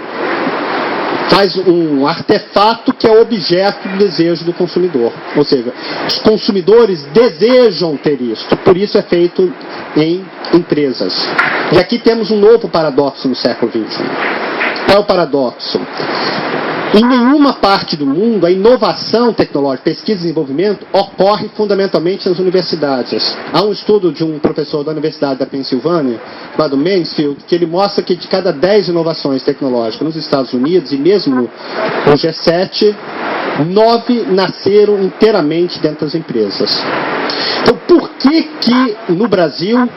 Speaker 2: faz um artefato que é objeto do desejo do consumidor. Ou seja, os consumidores desejam ter isso, por isso é feito em empresas. E aqui temos um novo paradoxo no século XXI. Qual é o paradoxo? Em nenhuma parte do mundo a inovação tecnológica, pesquisa e desenvolvimento ocorre fundamentalmente nas universidades. Há um estudo de um professor da Universidade da Pensilvânia, chamado Mansfield, que ele mostra que de cada 10 inovações tecnológicas nos Estados Unidos e mesmo no G7, 9 nasceram inteiramente dentro das empresas. Então, por que no Brasil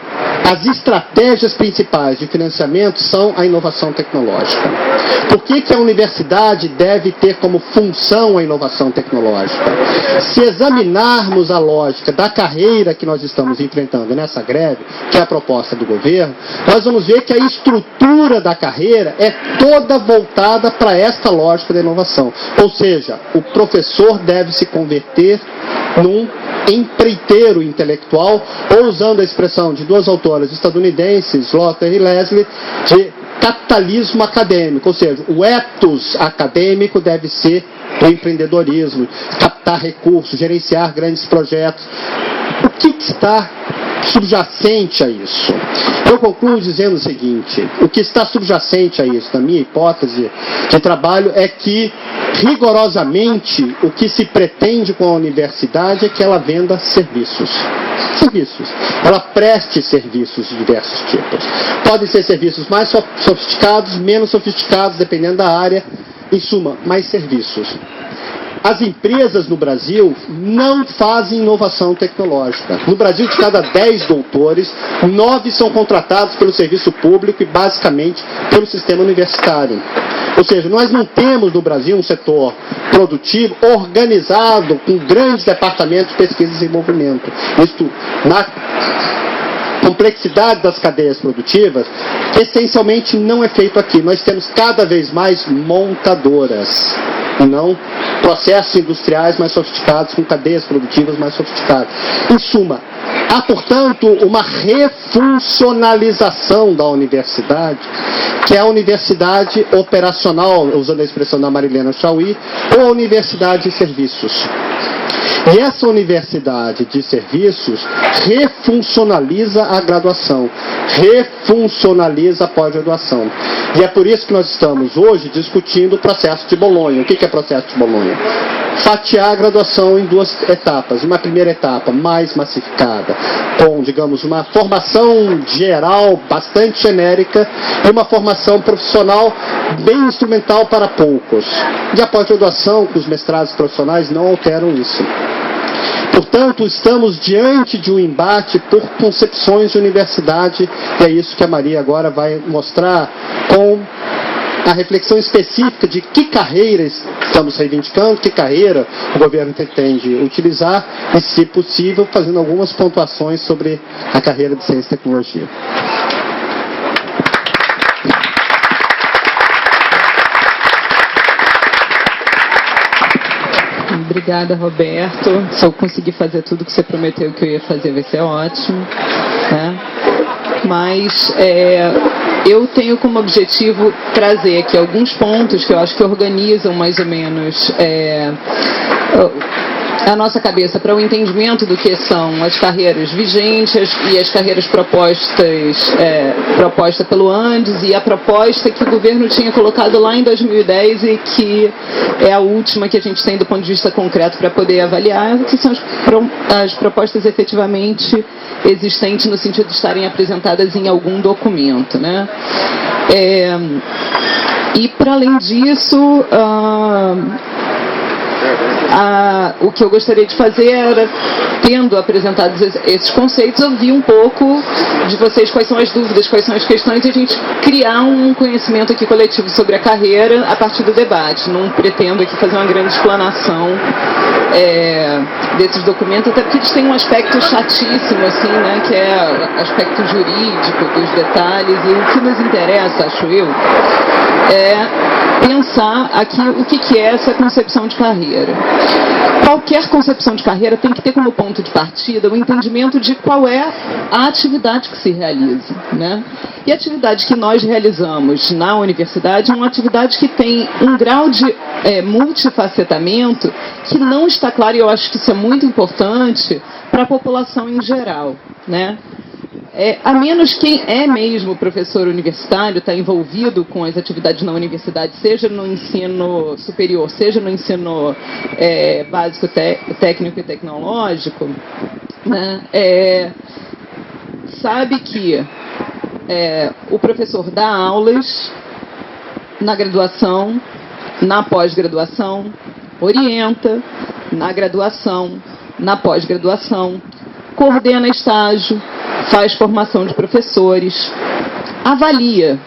Speaker 2: as estratégias principais de financiamento são a inovação tecnológica? Por que a universidade deve ter como função a inovação tecnológica? Se examinarmos a lógica da carreira que nós estamos enfrentando nessa greve, que é a proposta do governo, nós vamos ver que a estrutura da carreira é toda voltada para esta lógica da inovação. Ou seja, o professor deve se converter num empreiteiro intelectual, ou usando a expressão de duas autoras estadunidenses, Lotter e Leslie, de capitalismo acadêmico, ou seja, o ethos acadêmico deve ser do empreendedorismo, captar recursos, gerenciar grandes projetos. O que está subjacente a isso? Eu concluo dizendo o seguinte: o que está subjacente a isso, na minha hipótese de trabalho, é que rigorosamente o que se pretende com a universidade é que ela venda serviços. Ela preste serviços de diversos tipos. Podem ser serviços mais sofisticados, menos sofisticados, dependendo da área, em suma, mais serviços. As empresas no Brasil não fazem inovação tecnológica. No Brasil, de cada 10 doutores, 9 são contratados pelo serviço público e, basicamente, pelo sistema universitário. Ou seja, nós não temos no Brasil um setor produtivo organizado com grandes departamentos de pesquisa e desenvolvimento. Isto complexidade das cadeias produtivas, essencialmente não é feito aqui. Nós temos cada vez mais montadoras, e não processos industriais mais sofisticados, com cadeias produtivas mais sofisticadas. Em suma, há, portanto, uma refuncionalização da universidade, que é a universidade operacional, usando a expressão da Marilena Chauí, ou a universidade de serviços. E essa universidade de serviços refuncionaliza a graduação, refuncionaliza a pós-graduação. E é por isso que nós estamos hoje discutindo o processo de Bolonha. O que é o processo de Bolonha? Fatiar a graduação em duas etapas. Uma primeira etapa mais massificada, com, digamos, uma formação geral bastante genérica e uma formação profissional bem instrumental para poucos. E a pós-graduação, com os mestrados profissionais, não alteram isso. Portanto, estamos diante de um embate por concepções de universidade, e é isso que a Maria agora vai mostrar com a reflexão específica de que carreira estamos reivindicando, que carreira o governo pretende utilizar e, se possível, fazendo algumas pontuações sobre a carreira de ciência e tecnologia.
Speaker 3: Obrigada, Roberto. Se eu conseguir fazer tudo que você prometeu que eu ia fazer, vai ser ótimo, né? Mas eu tenho como objetivo trazer aqui alguns pontos que eu acho que organizam mais ou menos a nossa cabeça para o entendimento do que são as carreiras vigentes e as carreiras propostas pelo Andes, e a proposta que o governo tinha colocado lá em 2010 e que é a última que a gente tem do ponto de vista concreto para poder avaliar, que são as propostas efetivamente existentes no sentido de estarem apresentadas em algum documento, né? E para além disso, o que eu gostaria de fazer era, tendo apresentado esses conceitos, ouvir um pouco de vocês quais são as dúvidas, quais são as questões, e a gente criar um conhecimento aqui coletivo sobre a carreira a partir do debate. Não pretendo aqui fazer uma grande explanação desses documentos, até porque eles têm um aspecto chatíssimo, assim, né, que é o aspecto jurídico dos detalhes, e o que nos interessa, acho eu, é pensar aqui o que é essa concepção de carreira. Qualquer concepção de carreira tem que ter como ponto de partida o entendimento de qual é a atividade que se realiza, né? E a atividade que nós realizamos na universidade é uma atividade que tem um grau de multifacetamento que não está claro, e eu acho que isso é muito importante para a população em geral, né? A menos quem é mesmo professor universitário, está envolvido com as atividades na universidade, seja no ensino superior, seja no ensino básico, técnico e tecnológico, né, sabe que o professor dá aulas na graduação, na pós-graduação, orienta na graduação, na pós-graduação, coordena estágio, faz formação de professores, avalia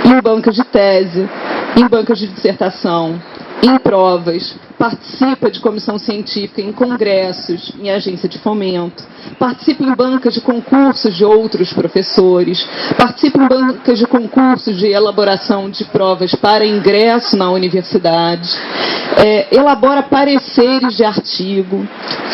Speaker 3: em bancas de tese, em bancas de dissertação, em provas, participa de comissão científica, em congressos, em agência de fomento, participa em bancas de concursos de outros professores, participa em bancas de concursos de elaboração de provas para ingresso na universidade, elabora pareceres de artigo,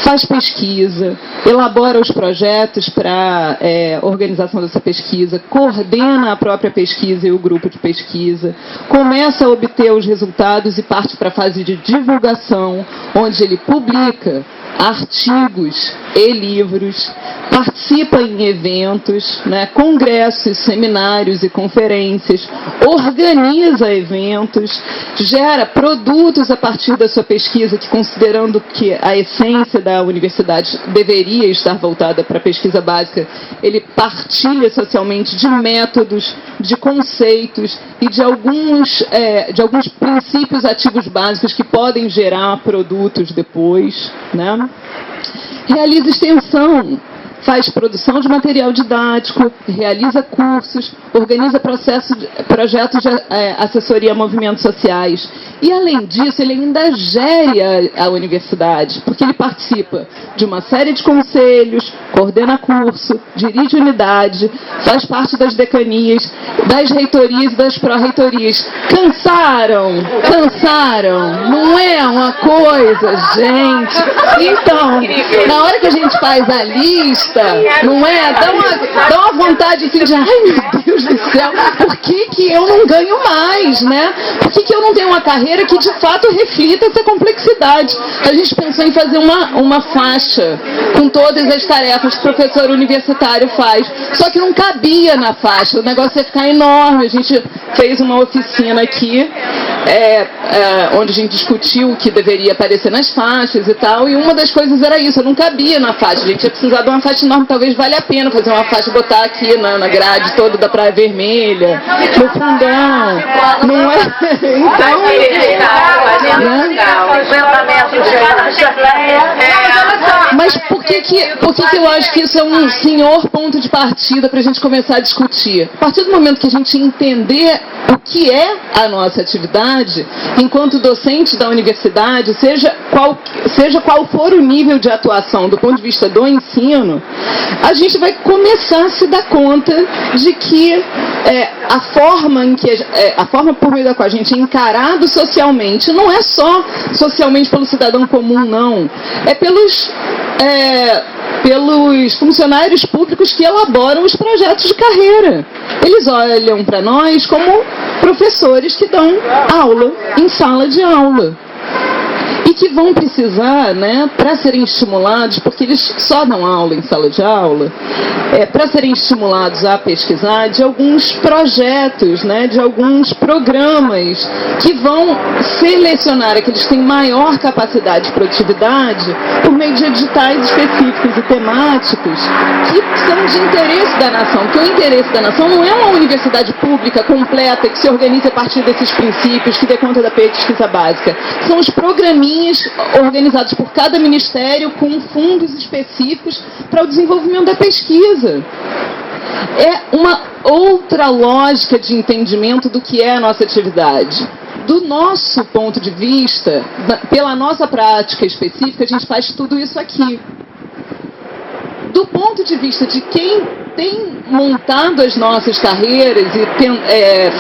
Speaker 3: faz pesquisa, elabora os projetos para organização dessa pesquisa, coordena a própria pesquisa e o grupo de pesquisa, começa a obter os resultados e parte para a fase de divulgação, onde ele publica artigos e livros, participa em eventos, né, congressos, seminários e conferências, organiza eventos, gera produtos a partir da sua pesquisa, que, considerando que a essência da universidade deveria estar voltada para a pesquisa básica, ele partilha socialmente de métodos, de conceitos e de alguns princípios ativos básicos que podem gerar produtos depois, né? Realiza extensão, faz produção de material didático, realiza cursos, organiza projetos de assessoria a movimentos sociais E, além disso, ele ainda gere a universidade, porque ele participa de uma série de conselhos, coordena curso, dirige unidade, faz parte das decanias, das reitorias e das pró-reitorias. Cansaram? Cansaram? Não é uma coisa, gente? Então, na hora que a gente faz a lista, não é? Dá uma vontade assim de, ai meu Deus do céu, por que eu não ganho mais, né? Por que eu não tenho uma carreira que de fato reflita essa complexidade? A gente pensou em fazer uma faixa com todas as tarefas que o professor universitário faz, só que não cabia na faixa, o negócio ia ficar enorme. A gente fez uma oficina aqui, onde a gente discutiu o que deveria aparecer nas faixas e tal, e uma das coisas era isso, eu não cabia na faixa, a gente ia precisar de uma faixa enorme, talvez valha a pena fazer uma faixa, botar aqui na grade toda da Praia Vermelha, no fundão, não é? Então, mas por que eu acho que isso é um senhor ponto de partida para a gente começar a discutir? A partir do momento que a gente entender o que é a nossa atividade, enquanto docente da universidade, seja qual for o nível de atuação do ponto de vista do ensino, a gente vai começar a se dar conta de que a forma por meio da qual a gente é encarado socialmente não é só socialmente pelo cidadão comum, não. É pelos funcionários públicos que elaboram os projetos de carreira. Eles olham para nós como professores que dão aula em sala de aula. E que vão precisar, né, para serem estimulados, porque eles só dão aula em sala de aula, para serem estimulados a pesquisar, de alguns projetos, né, de alguns programas que vão selecionar aqueles que têm maior capacidade de produtividade por meio de editais específicos e temáticos que são de interesse da nação. Porque o interesse da nação não é uma universidade pública completa que se organiza a partir desses princípios, que dê conta da pesquisa básica. São os programinhas organizados por cada ministério com fundos específicos para o desenvolvimento da pesquisa. É uma outra lógica de entendimento do que é a nossa atividade. Do nosso ponto de vista, pela nossa prática específica, a gente faz tudo isso aqui. Do ponto de vista de quem tem montado as nossas carreiras e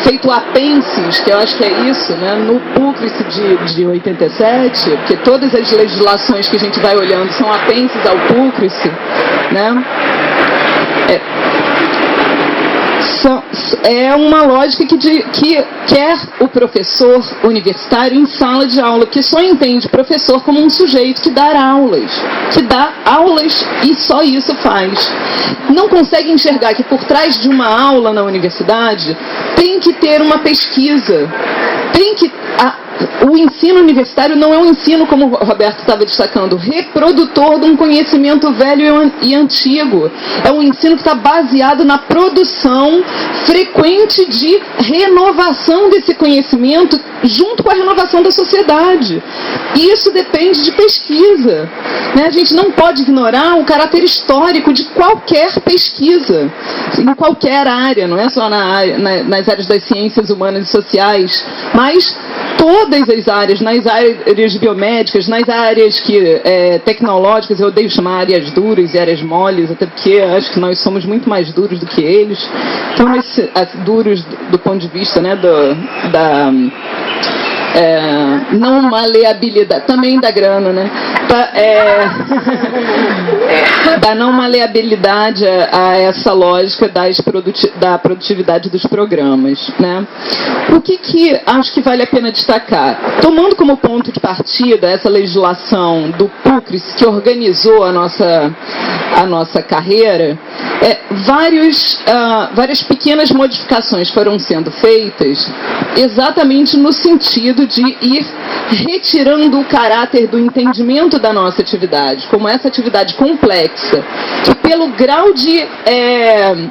Speaker 3: feito apenses, que eu acho que é isso, né, no PUCRIS de 87, porque todas as legislações que a gente vai olhando são apenses ao PUCRIS, né? É uma lógica que quer o professor universitário em sala de aula, que só entende professor como um sujeito que dá aulas e só isso faz. Não consegue enxergar que por trás de uma aula na universidade tem que ter uma pesquisa, o ensino universitário não é um ensino, como o Roberto estava destacando, reprodutor de um conhecimento velho e antigo. É um ensino que está baseado na produção frequente de renovação desse conhecimento junto com a renovação da sociedade. E isso depende de pesquisa, né? A gente não pode ignorar o caráter histórico de qualquer pesquisa, em qualquer área, não é só nas áreas das ciências humanas e sociais, mas todas as áreas, nas áreas biomédicas, nas áreas tecnológicas, eu odeio chamar áreas duras e áreas moles, até porque acho que nós somos muito mais duros do que eles. Então, duros do ponto de vista, né, da não maleabilidade, também da grana, né? Da não maleabilidade a essa lógica da produtividade dos programas, né? O que acho que vale a pena destacar? Tomando como ponto de partida essa legislação do PUCRIS, que organizou a nossa carreira, várias pequenas modificações foram sendo feitas exatamente no sentido de ir retirando o caráter do entendimento da nossa atividade, como essa atividade complexa, que pelo grau de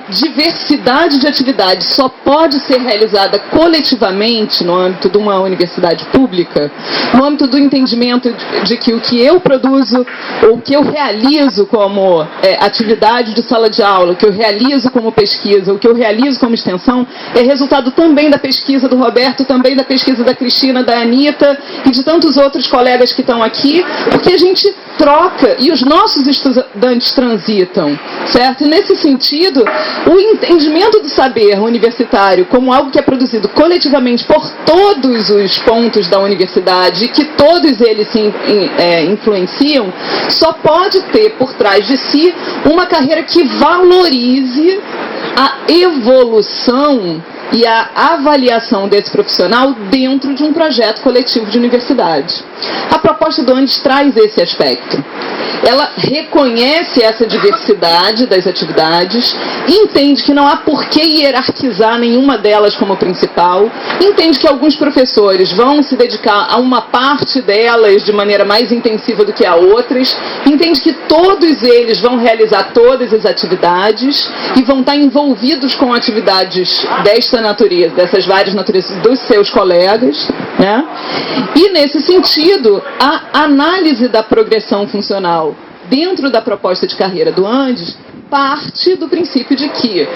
Speaker 3: diversidade de atividades só pode ser realizada coletivamente no âmbito de uma universidade pública, no âmbito do entendimento de que o que eu produzo, ou o que eu realizo como atividade de sala de aula, o que eu realizo como pesquisa, o que eu realizo como extensão, é resultado também da pesquisa do Roberto, também da pesquisa da Cristina, Carolina, da Anitta e de tantos outros colegas que estão aqui, porque a gente troca e os nossos estudantes transitam, certo? E nesse sentido, o entendimento do saber universitário como algo que é produzido coletivamente por todos os pontos da universidade e que todos eles se influenciam, só pode ter por trás de si uma carreira que valorize a evolução e a avaliação desse profissional dentro de um projeto coletivo de universidade. A proposta do Andes traz esse aspecto. Ela reconhece essa diversidade das atividades, entende que não há por que hierarquizar nenhuma delas como principal, entende que alguns professores vão se dedicar a uma parte delas de maneira mais intensiva do que a outras, entende que todos eles vão realizar todas as atividades e vão estar envolvidos com atividades desta natureza, dessas várias naturezas dos seus colegas, né? E nesse sentido, a análise da progressão funcional dentro da proposta de carreira do Andes parte do princípio de que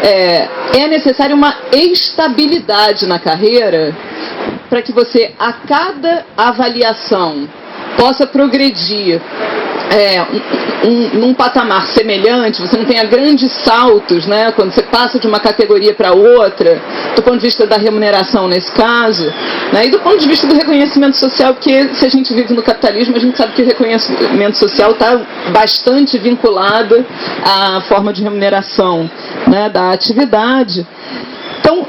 Speaker 3: é necessária uma estabilidade na carreira para que você, a cada avaliação, possa progredir num patamar semelhante, você não tenha grandes saltos, né, quando você passa de uma categoria para outra, do ponto de vista da remuneração nesse caso, né, e do ponto de vista do reconhecimento social, porque se a gente vive no capitalismo, a gente sabe que o reconhecimento social está bastante vinculado à forma de remuneração, né, da atividade. Então,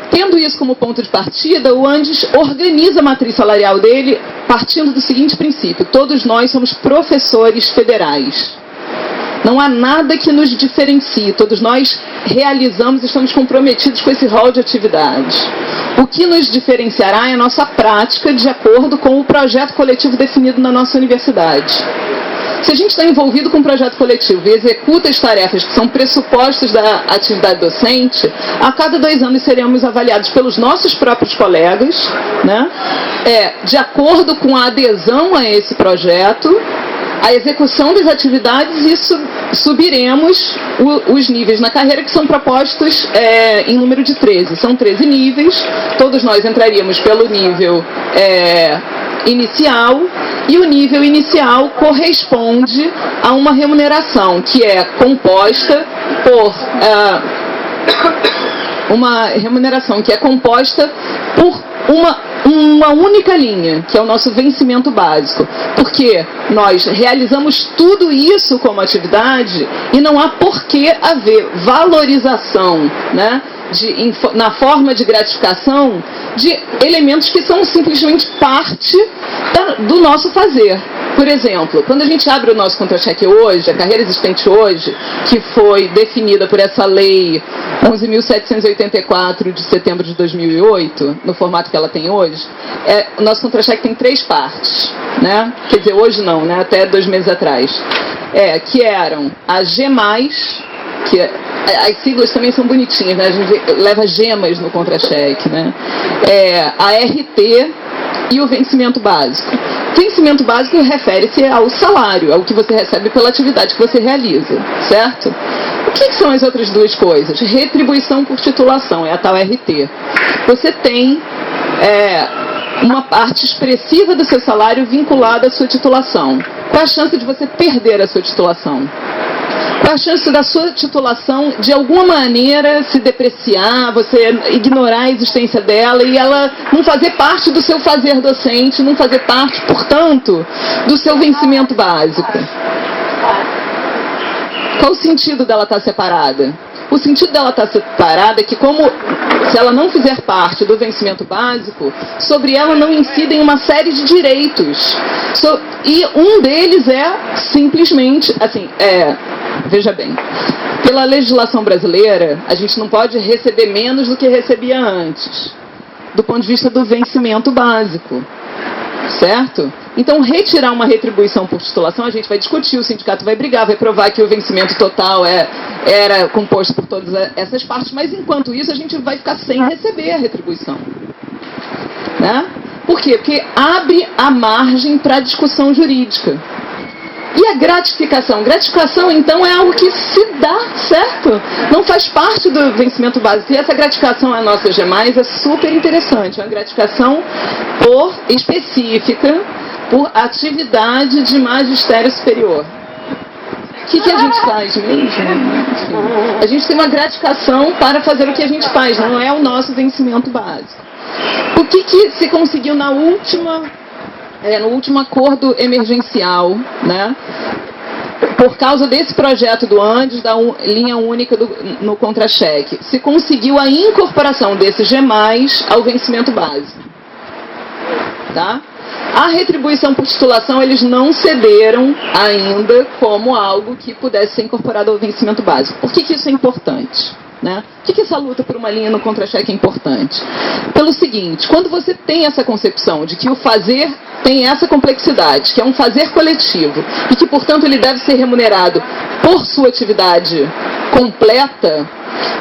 Speaker 3: tendo isso como ponto de partida, o Andes organiza a matriz salarial dele partindo do seguinte princípio: todos nós somos professores federais. Não há nada que nos diferencie, todos nós realizamos e estamos comprometidos com esse rol de atividades. O que nos diferenciará é a nossa prática de acordo com o projeto coletivo definido na nossa universidade. Se a gente está envolvido com um projeto coletivo e executa as tarefas que são pressupostos da atividade docente, a cada 2 anos seremos avaliados pelos nossos próprios colegas, né? De acordo com a adesão a esse projeto, a execução das atividades e subiremos os níveis na carreira que são propostos em número de 13. São 13 níveis, todos nós entraríamos pelo nível inicial, e o nível inicial corresponde a uma remuneração que é composta por uma única linha, que é o nosso vencimento básico, porque nós realizamos tudo isso como atividade e não há por que haver valorização, né, na forma de gratificação de elementos que são simplesmente parte do nosso fazer. Por exemplo, quando a gente abre o nosso contra-cheque hoje, a carreira existente hoje, que foi definida por essa lei 11.784 de setembro de 2008, no formato que ela tem hoje, o nosso contra-cheque tem 3 partes, né? Quer dizer, hoje não, né? Até 2 meses atrás. Que eram a G+, que as siglas também são bonitinhas, né? A gente leva gemas no contra-cheque, né? A RT e o vencimento básico. Vencimento básico refere-se ao salário, ao que você recebe pela atividade que você realiza, certo? O que são as outras 2 coisas? Retribuição por titulação, é a tal RT. Você tem uma parte expressiva do seu salário vinculada à sua titulação. Qual a chance de você perder a sua titulação? Qual a chance da sua titulação, de alguma maneira, se depreciar, você ignorar a existência dela e ela não fazer parte do seu fazer docente, não fazer parte, portanto, do seu vencimento básico? Qual o sentido dela estar separada? O sentido dela estar separada é que, se ela não fizer parte do vencimento básico, sobre ela não incidem uma série de direitos. E um deles é simplesmente, veja bem, pela legislação brasileira, a gente não pode receber menos do que recebia antes, do ponto de vista do vencimento básico, certo? Então, retirar uma retribuição por titulação, a gente vai discutir, o sindicato vai brigar, vai provar que o vencimento total era composto por todas essas partes, mas enquanto isso a gente vai ficar sem receber a retribuição, né? Por quê? Porque abre a margem para a discussão jurídica. E a gratificação? Gratificação, então, é algo que se dá, certo? Não faz parte do vencimento básico. E essa gratificação a nossa G+, é super interessante. É uma gratificação específica por atividade de magistério superior. O que a gente faz mesmo? Enfim, a gente tem uma gratificação para fazer o que a gente faz, não é o nosso vencimento básico. O que se conseguiu no último acordo emergencial, né? Por causa desse projeto do Andes, da linha única no contra-cheque, se conseguiu a incorporação desse G+, ao vencimento básico. Tá? A retribuição por titulação, eles não cederam ainda como algo que pudesse ser incorporado ao vencimento básico. Por que isso é importante? Né? Por que essa luta por uma linha no contra-cheque é importante? Pelo seguinte, quando você tem essa concepção de que o fazer tem essa complexidade, que é um fazer coletivo, e que, portanto, ele deve ser remunerado por sua atividade completa,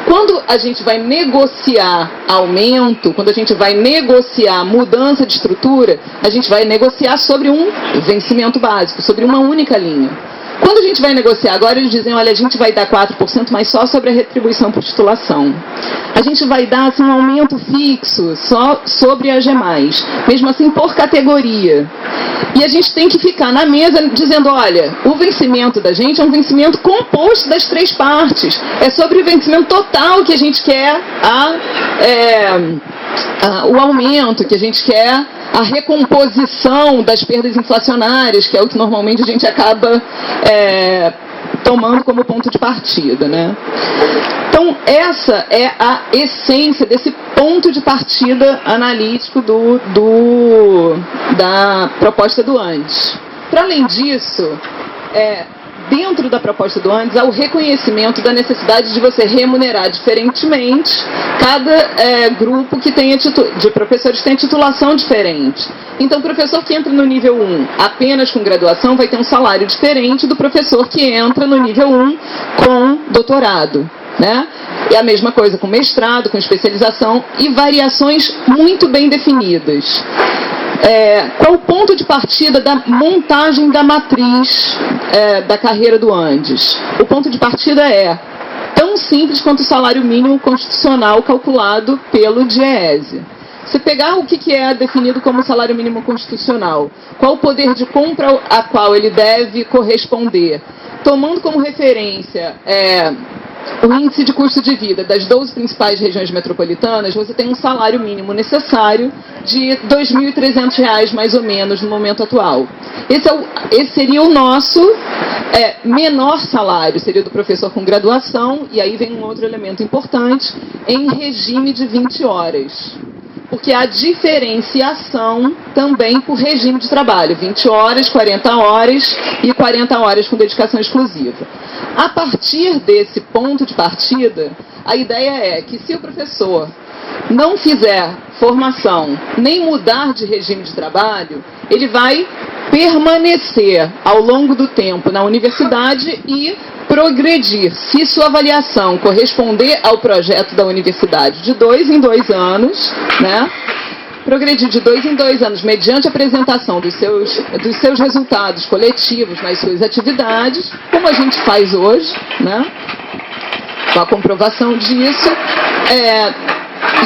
Speaker 3: quando a gente vai negociar aumento, quando a gente vai negociar mudança de estrutura, a gente vai negociar sobre um vencimento básico, sobre uma única linha. Quando a gente vai negociar agora, eles dizem, olha, a gente vai dar 4%, mas só sobre a retribuição por titulação. A gente vai dar assim, um aumento fixo só sobre a G+, mesmo assim por categoria. E a gente tem que ficar na mesa dizendo, olha, o vencimento da gente é um vencimento composto das 3 partes. É sobre o vencimento total que a gente quer o aumento, que a gente quer a recomposição das perdas inflacionárias, que é o que normalmente a gente acaba tomando como ponto de partida, né? Então, essa é a essência desse ponto de partida analítico da proposta do Andes. Para além disso, dentro da proposta do Andes, há o reconhecimento da necessidade de você remunerar diferentemente cada grupo que tenha de professores que tem titulação diferente. Então, o professor que entra no nível 1 apenas com graduação vai ter um salário diferente do professor que entra no nível 1 com doutorado, né? É a mesma coisa com mestrado, com especialização e variações muito bem definidas. Qual o ponto de partida da montagem da matriz da carreira do Andes? O ponto de partida é tão simples quanto o salário mínimo constitucional calculado pelo DIEESE. Se pegar o que é definido como salário mínimo constitucional, qual o poder de compra a qual ele deve corresponder, tomando como referência o índice de custo de vida das 12 principais regiões metropolitanas, você tem um salário mínimo necessário de R$ 2.300 mais ou menos no momento atual. Esse seria o nosso menor salário, seria do professor com graduação, e aí vem um outro elemento importante, em regime de 20 horas. Porque há diferenciação também por regime de trabalho, 20 horas, 40 horas e 40 horas com dedicação exclusiva. A partir desse ponto de partida, a ideia é que se o professor não fizer formação nem mudar de regime de trabalho, ele vai permanecer ao longo do tempo na universidade e progredir, se sua avaliação corresponder ao projeto da universidade de 2 em 2 anos, né? Progredir de 2 em 2 anos mediante a apresentação dos seus resultados coletivos nas suas atividades, como a gente faz hoje, né? Com a comprovação disso,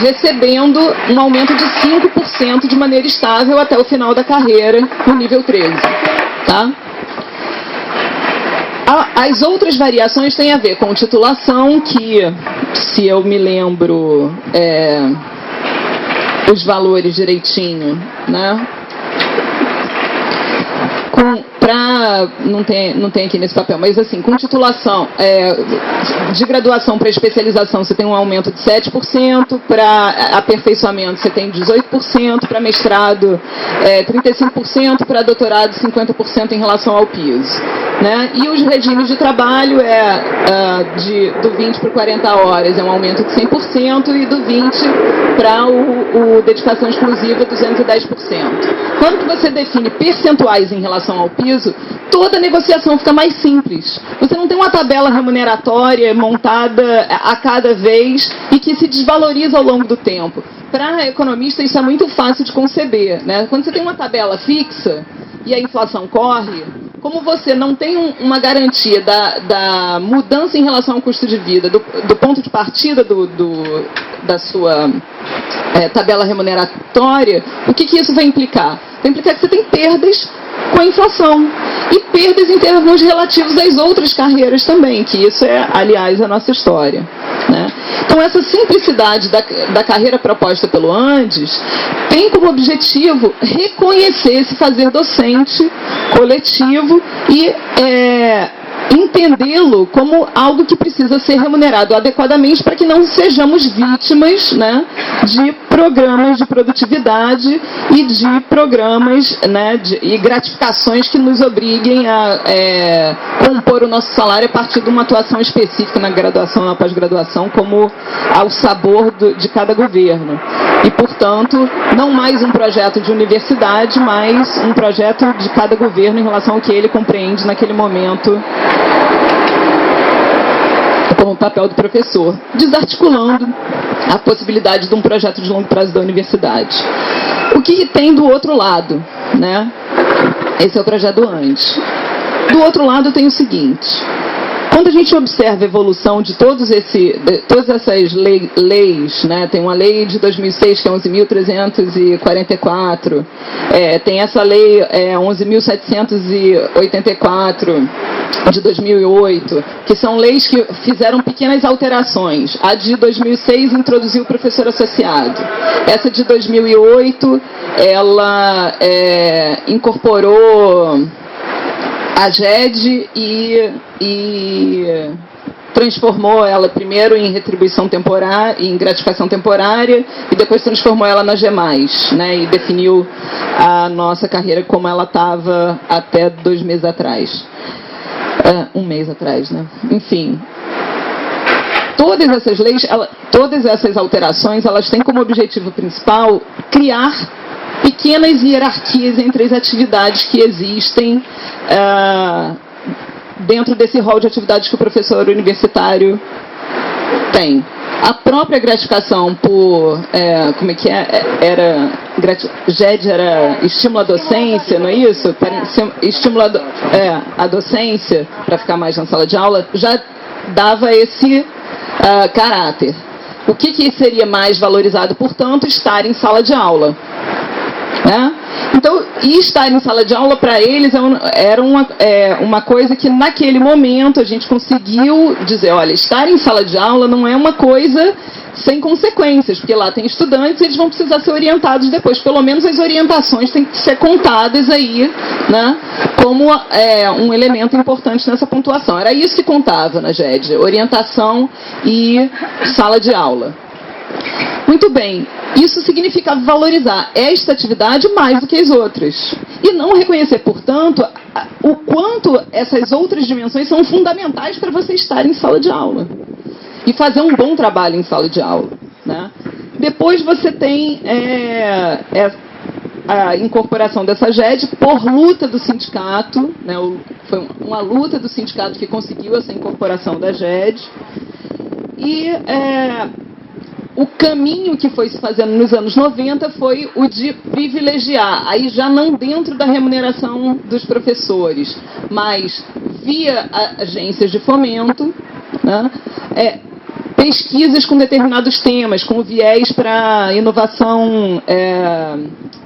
Speaker 3: recebendo um aumento de 5% de maneira estável até o final da carreira no nível 13, tá? As outras variações têm a ver com titulação, que, se eu me lembro os valores direitinho, né? Não tem aqui nesse papel, mas assim, com titulação de graduação para especialização você tem um aumento de 7%, para aperfeiçoamento você tem 18%, para mestrado 35%, para doutorado 50% em relação ao piso. Né? E os regimes de trabalho do 20 para 40 horas é um aumento de 100% e do 20 para o dedicação exclusiva 210%. Quando que você define percentuais em relação ao piso, toda a negociação fica mais simples. Você não tem uma tabela remuneratória montada a cada vez e que se desvaloriza ao longo do tempo. Para economista isso é muito fácil de conceber. Né? Quando você tem uma tabela fixa e a inflação corre, como você não tem uma garantia da mudança em relação ao custo de vida, do ponto de partida da sua tabela remuneratória, o que isso vai implicar? Vai implicar que você tem perdas com a inflação e perdas em termos relativos às outras carreiras também, que isso é, aliás, a nossa história, né? Então, essa simplicidade da carreira proposta pelo Andes tem como objetivo reconhecer esse fazer docente coletivo e entendê-lo como algo que precisa ser remunerado adequadamente para que não sejamos vítimas, né, de programas de produtividade e de programas, né, e gratificações que nos obriguem a compor o nosso salário a partir de uma atuação específica na graduação, na pós-graduação, como ao sabor de cada governo. E, portanto, não mais um projeto de universidade, mas um projeto de cada governo em relação ao que ele compreende naquele momento como o papel do professor, desarticulando a possibilidade de um projeto de longo prazo da universidade. O que tem do outro lado, né? Esse é o projeto do Andes. Do outro lado tem o seguinte: quando a gente observa a evolução de todas essas leis, né, tem uma lei de 2006 que é 11.344, tem essa lei 11.784 de 2008, que são leis que fizeram pequenas alterações. A de 2006 introduziu o professor associado. Essa de 2008, ela incorporou a GED e transformou ela primeiro em retribuição temporária, em gratificação temporária, e depois transformou ela na G+, né, e definiu a nossa carreira como ela estava até 2 meses atrás. 1 mês atrás, né? Enfim. Todas essas leis, todas essas alterações, elas têm como objetivo principal criar pequenas hierarquias entre as atividades que existem dentro desse rol de atividades que o professor universitário tem. A própria gratificação por, GED era estímulo à docência, não é isso? Estímulo à docência, para ficar mais na sala de aula, já dava esse caráter. O que seria mais valorizado, portanto? Estar em sala de aula. Né? Então, estar em sala de aula para eles era uma coisa que naquele momento a gente conseguiu dizer, olha, estar em sala de aula não é uma coisa sem consequências, porque lá tem estudantes e eles vão precisar ser orientados depois. Pelo menos as orientações têm que ser contadas aí, né, como um elemento importante nessa pontuação. Era isso que contava na GED, orientação e sala de aula. Muito bem, isso significa valorizar esta atividade mais do que as outras. E não reconhecer, portanto, o quanto essas outras dimensões são fundamentais para você estar em sala de aula. E fazer um bom trabalho em sala de aula. Né? Depois você tem a incorporação dessa GED por luta do sindicato. Né? Foi uma luta do sindicato que conseguiu essa incorporação da GED. E o caminho que foi se fazendo nos anos 90 foi o de privilegiar, aí já não dentro da remuneração dos professores, mas via agências de fomento, né, pesquisas com determinados temas, com viés para inovação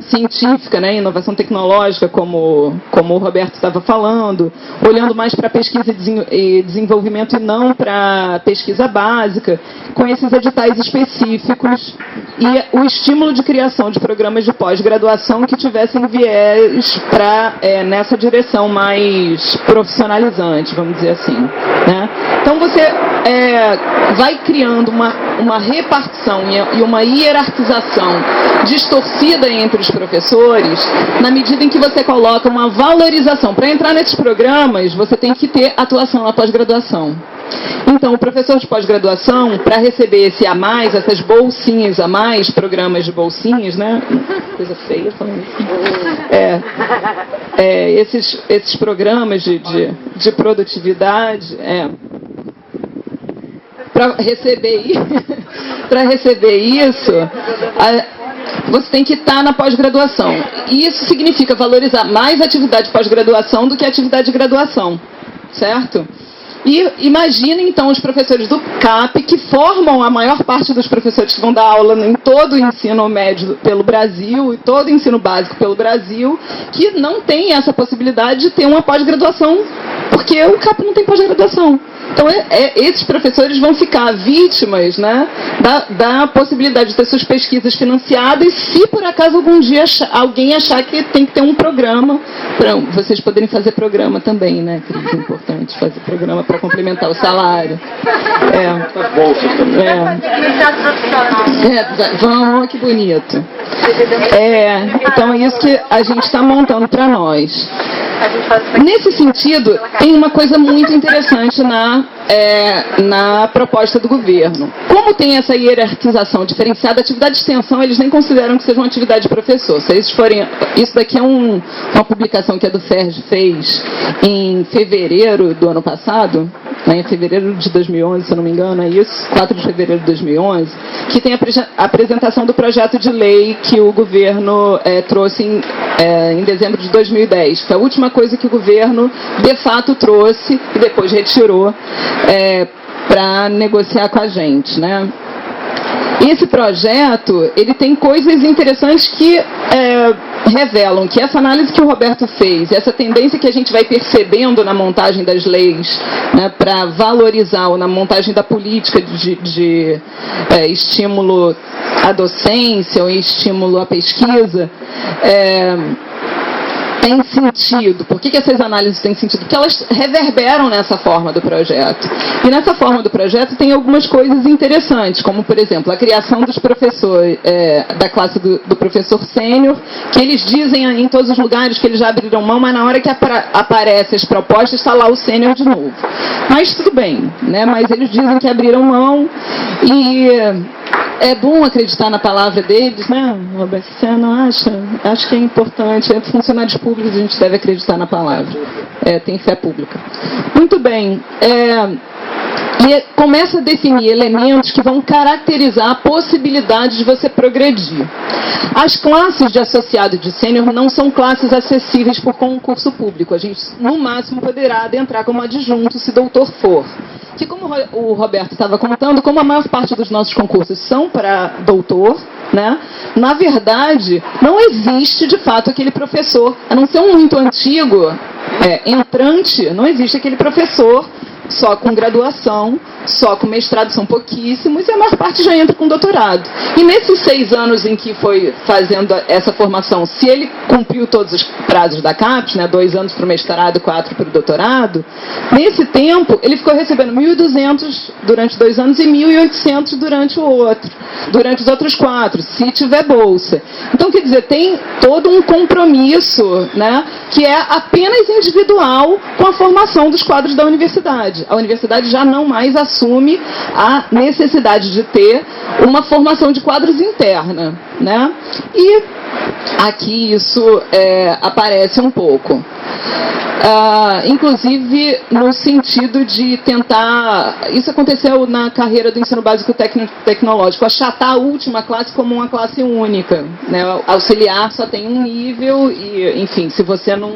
Speaker 3: científica, né, inovação tecnológica, como o Roberto estava falando, olhando mais para pesquisa e desenvolvimento e não para pesquisa básica, com esses editais específicos e o estímulo de criação de programas de pós-graduação que tivessem viés para nessa direção mais profissionalizante, vamos dizer assim. Né? Então você vai criando uma repartição e uma hierarquização distorcida entre os professores, na medida em que você coloca uma valorização. Para entrar nesses programas, você tem que ter atuação na pós-graduação. Então, o professor de pós-graduação, para receber esse a mais, essas bolsinhas a mais, programas de bolsinhas, né? Coisa feia falando isso. Esses programas de produtividade, para receber isso, você tem que estar na pós-graduação. E isso significa valorizar mais a atividade pós-graduação do que a atividade de graduação, certo? E imaginem, então, os professores do CAP, que formam a maior parte dos professores que vão dar aula em todo o ensino médio pelo Brasil e todo o ensino básico pelo Brasil, que não tem essa possibilidade de ter uma pós-graduação, porque o CAP não tem pós-graduação. Então, esses professores vão ficar vítimas, né, da possibilidade de ter suas pesquisas financiadas, se por acaso algum dia alguém achar que tem que ter um programa, para vocês poderem fazer programa também, né, que é importante fazer programa para complementar o salário. Vamos, que bonito. Então, é isso que a gente está montando para nós. Nesse sentido, tem uma coisa muito interessante na proposta do governo. Como tem essa hierarquização diferenciada, a atividade de extensão eles nem consideram que seja uma atividade de professor. Se eles forem, isso daqui é uma publicação que a do FERJ fez em fevereiro do ano passado, né, em fevereiro de 2011, se eu não me engano, é isso, 4 de fevereiro de 2011, que tem a apresentação do projeto de lei que o governo trouxe em dezembro de 2010, que é a última coisa que o governo, de fato, trouxe e depois retirou para negociar com a gente, né? Esse projeto, ele tem coisas interessantes que revelam que essa análise que o Roberto fez, essa tendência que a gente vai percebendo na montagem das leis, né, para valorizar, ou na montagem da política de estímulo à docência ou estímulo à pesquisa, tem sentido. Por que essas análises têm sentido? Porque elas reverberam nessa forma do projeto. E nessa forma do projeto tem algumas coisas interessantes, como, por exemplo, a criação dos professores, da classe do professor sênior, que eles dizem em todos os lugares que eles já abriram mão, mas na hora que aparecem as propostas, está lá o sênior de novo. Mas tudo bem, né? Mas eles dizem que abriram mão e é bom acreditar na palavra deles, né, Roberto? Você não acha? Acho que é importante. Funcionários públicos, a gente deve acreditar na palavra. Tem fé pública. Muito bem. E começa a definir elementos que vão caracterizar a possibilidade de você progredir. As classes de associado e de sênior não são classes acessíveis por concurso público. A gente, no máximo, poderá adentrar como adjunto se doutor for. Que, como o Roberto estava contando, como a maior parte dos nossos concursos são para doutor, né, na verdade, não existe de fato aquele professor, a não ser um muito antigo, entrante, não existe aquele professor só com graduação, só com mestrado, são pouquíssimos, e a maior parte já entra com doutorado. E nesses 6 anos em que foi fazendo essa formação, se ele cumpriu todos os prazos da CAPES, né, 2 anos para o mestrado, 4 para o doutorado, nesse tempo ele ficou recebendo 1.200 durante 2 anos e 1.800 durante os outros 4, se tiver bolsa. Então, quer dizer, tem todo um compromisso, né, que é apenas individual com a formação dos quadros da universidade. A universidade já não mais assume a necessidade de ter uma formação de quadros interna, né? E aqui isso aparece um pouco. Inclusive no sentido de tentar, isso aconteceu na carreira do ensino básico tecnológico, achatar a última classe como uma classe única, né? Auxiliar só tem um nível e, enfim, se você não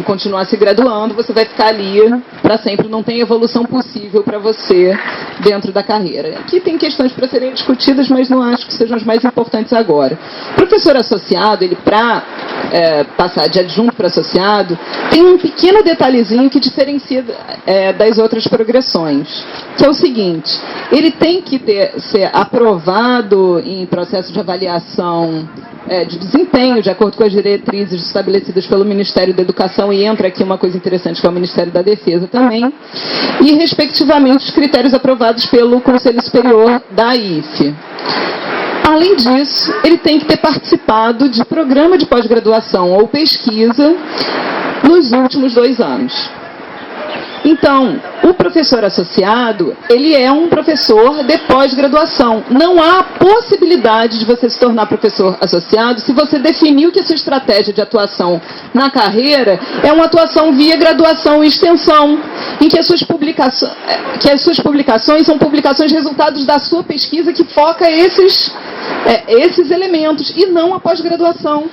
Speaker 3: continuar se graduando, você vai ficar ali para sempre, não tem evolução possível para você dentro da carreira. Aqui tem questões para serem discutidas, mas não acho que sejam as mais importantes agora. Professor associado, ele para passar de adjunto para associado, tem um pequeno detalhezinho que diferencia das outras progressões, que é o seguinte: ele tem que ser aprovado em processo de avaliação de desempenho, de acordo com as diretrizes estabelecidas pelo Ministério da Educação, e entra aqui uma coisa interessante, que é o Ministério da Defesa também, e, respectivamente, os critérios aprovados pelo Conselho Superior da IFE. Além disso, ele tem que ter participado de programa de pós-graduação ou pesquisa nos últimos 2 anos. Então, o professor associado, ele é um professor de pós-graduação. Não há possibilidade de você se tornar professor associado se você definiu que a sua estratégia de atuação na carreira é uma atuação via graduação e extensão, em que as suas publicações são publicações resultados da sua pesquisa que foca esses elementos, e não a pós-graduação.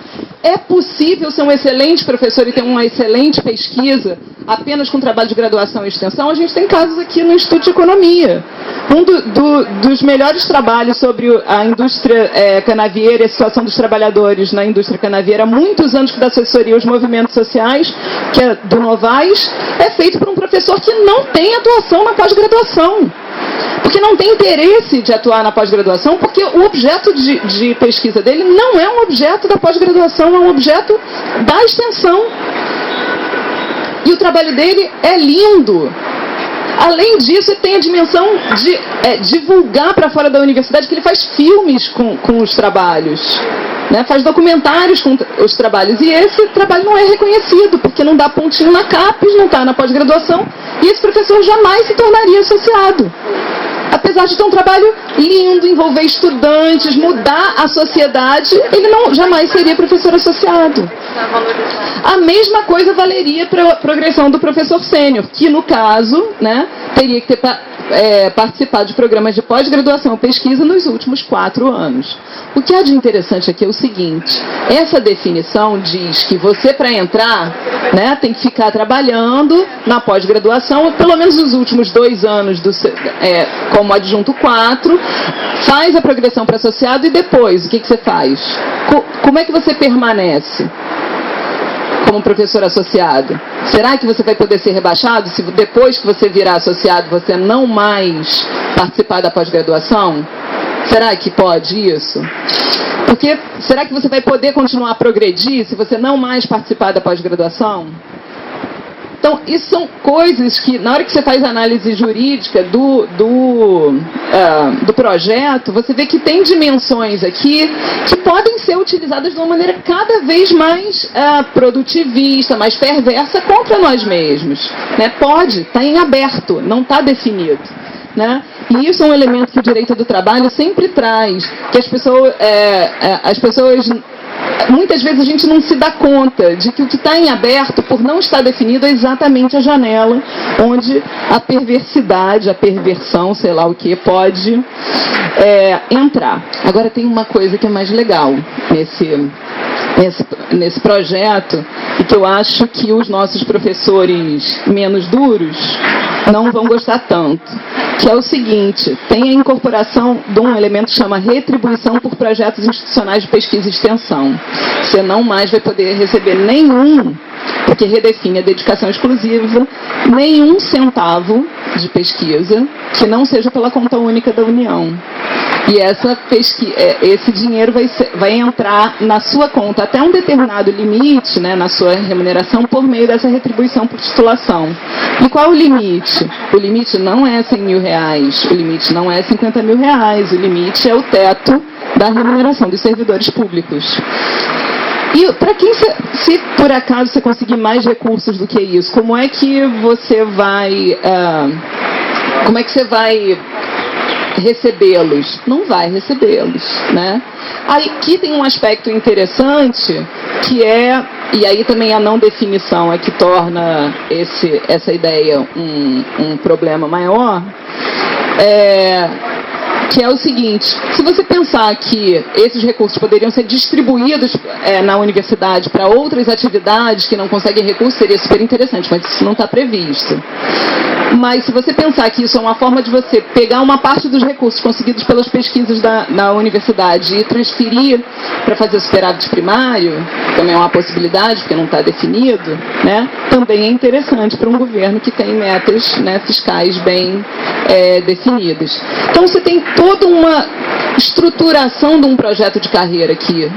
Speaker 3: É possível ser um excelente professor e ter uma excelente pesquisa apenas com trabalho de graduação e extensão? A gente tem casos aqui no Instituto de Economia. Um dos melhores trabalhos sobre a indústria canavieira e a situação dos trabalhadores na indústria canavieira, há muitos anos que dá assessoria aos movimentos sociais, que é do Novais, é feito por um professor que não tem atuação na pós-graduação. Porque não tem interesse de atuar na pós-graduação, porque o objeto de pesquisa dele não é um objeto da pós-graduação, é um objeto da extensão. E o trabalho dele é lindo. Além disso, ele tem a dimensão de divulgar para fora da universidade, que ele faz filmes com os trabalhos, né? Faz documentários com os trabalhos. E esse trabalho não é reconhecido, porque não dá pontinho na CAPES, não está na pós-graduação, e esse professor jamais se tornaria associado. Apesar de ter um trabalho lindo, envolver estudantes, mudar a sociedade, ele jamais seria professor associado. A mesma coisa valeria para a progressão do professor sênior, que no caso, né, teria que ter participado de programas de pós-graduação e pesquisa nos últimos 4 anos. O que há de interessante aqui é o seguinte: essa definição diz que você, para entrar, né, tem que ficar trabalhando na pós-graduação pelo menos os últimos 2 anos como adjunto 4, faz a progressão para associado, e depois, o que você faz? Como é que você permanece como professor associado? Será que você vai poder ser rebaixado se depois que você virar associado você não mais participar da pós-graduação? Será que pode isso? Porque será que você vai poder continuar a progredir se você não mais participar da pós-graduação? Então, isso são coisas que, na hora que você faz a análise jurídica do projeto, você vê que tem dimensões aqui que podem ser utilizadas de uma maneira cada vez mais produtivista, mais perversa contra nós mesmos. Né? Pode, está em aberto, não está definido. Né? E isso é um elemento que o direito do trabalho sempre traz, que as pessoas muitas vezes a gente não se dá conta de que o que está em aberto, por não estar definido, é exatamente a janela onde a perversidade, a perversão, sei lá o que, pode entrar. Agora tem uma coisa que é mais legal nesse projeto, e que eu acho que os nossos professores menos duros não vão gostar tanto, que é o seguinte: tem a incorporação de um elemento que chama retribuição por projetos institucionais de pesquisa e extensão. Você não mais vai poder receber nenhum, porque redefine a dedicação exclusiva, nenhum centavo de pesquisa que não seja pela conta única da União. E esse dinheiro vai entrar na sua conta até um determinado limite, né, na sua remuneração, por meio dessa retribuição por titulação. E qual é o limite? O limite não é R$100 mil, o limite não é R$50 mil, o limite é o teto da remuneração dos servidores públicos. E para quem, se por acaso você conseguir mais recursos do que isso, como é que você vai recebê-los? Não vai recebê-los, né? Aqui tem um aspecto interessante, que e aí também a não definição é que torna essa ideia um problema maior, que é o seguinte: se você pensar que esses recursos poderiam ser distribuídos na universidade para outras atividades que não conseguem recursos, seria super interessante, mas isso não está previsto. Mas se você pensar que isso é uma forma de você pegar uma parte dos recursos conseguidos pelas pesquisas na universidade e transferir para fazer superávit primário, também é uma possibilidade, porque não está definido, né? Também é interessante para um governo que tem metas, né, fiscais bem definidas. Então você tem toda uma estruturação de um projeto de carreira aqui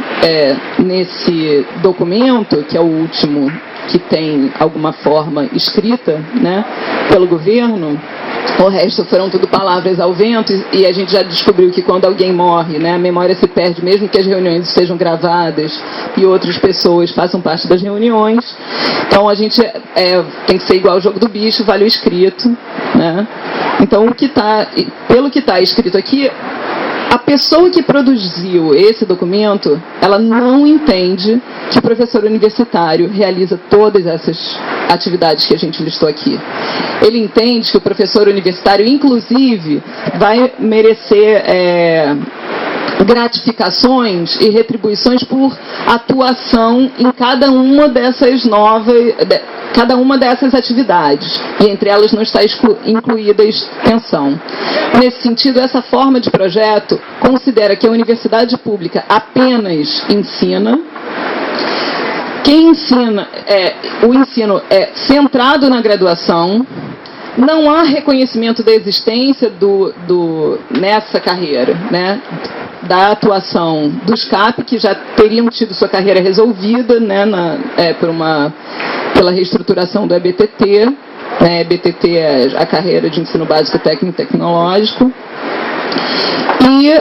Speaker 3: nesse documento, que é o último que tem alguma forma escrita, né, pelo governo, O resto foram tudo palavras ao vento, e a gente já descobriu que quando alguém morre, né, a memória se perde, mesmo que as reuniões estejam gravadas e outras pessoas façam parte das reuniões. Então a gente tem que ser igual ao jogo do bicho, vale o escrito, né? Então pelo que está escrito aqui, a pessoa que produziu esse documento, ela não entende que o professor universitário realiza todas essas atividades que a gente listou aqui. Ele entende que o professor universitário, inclusive, vai merecer gratificações e retribuições por atuação em cada uma dessas atividades, e entre elas não está incluída a extensão. Nesse sentido, essa forma de projeto considera que a universidade pública apenas ensina. Quem ensina, o ensino é centrado na graduação, não há reconhecimento da existência nessa carreira, né, da atuação dos CAP, que já teriam tido sua carreira resolvida, né, pela reestruturação do EBTT. EBTT é a carreira de ensino básico técnico e tecnológico. E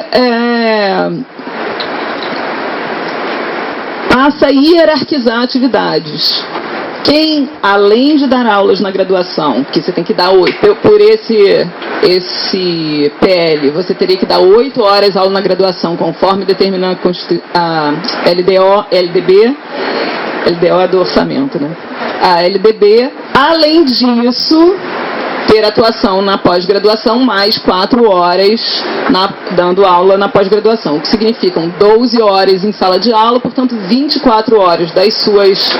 Speaker 3: passa a hierarquizar atividades. Quem, além de dar aulas na graduação, que você tem que dar 8, por esse PL, você teria que dar 8 horas aula na graduação, conforme determina a LDB é do orçamento, né? A LDB, além disso, ter atuação na pós-graduação, mais 4 horas dando aula na pós-graduação, o que significam 12 horas em sala de aula, portanto 24 horas das suas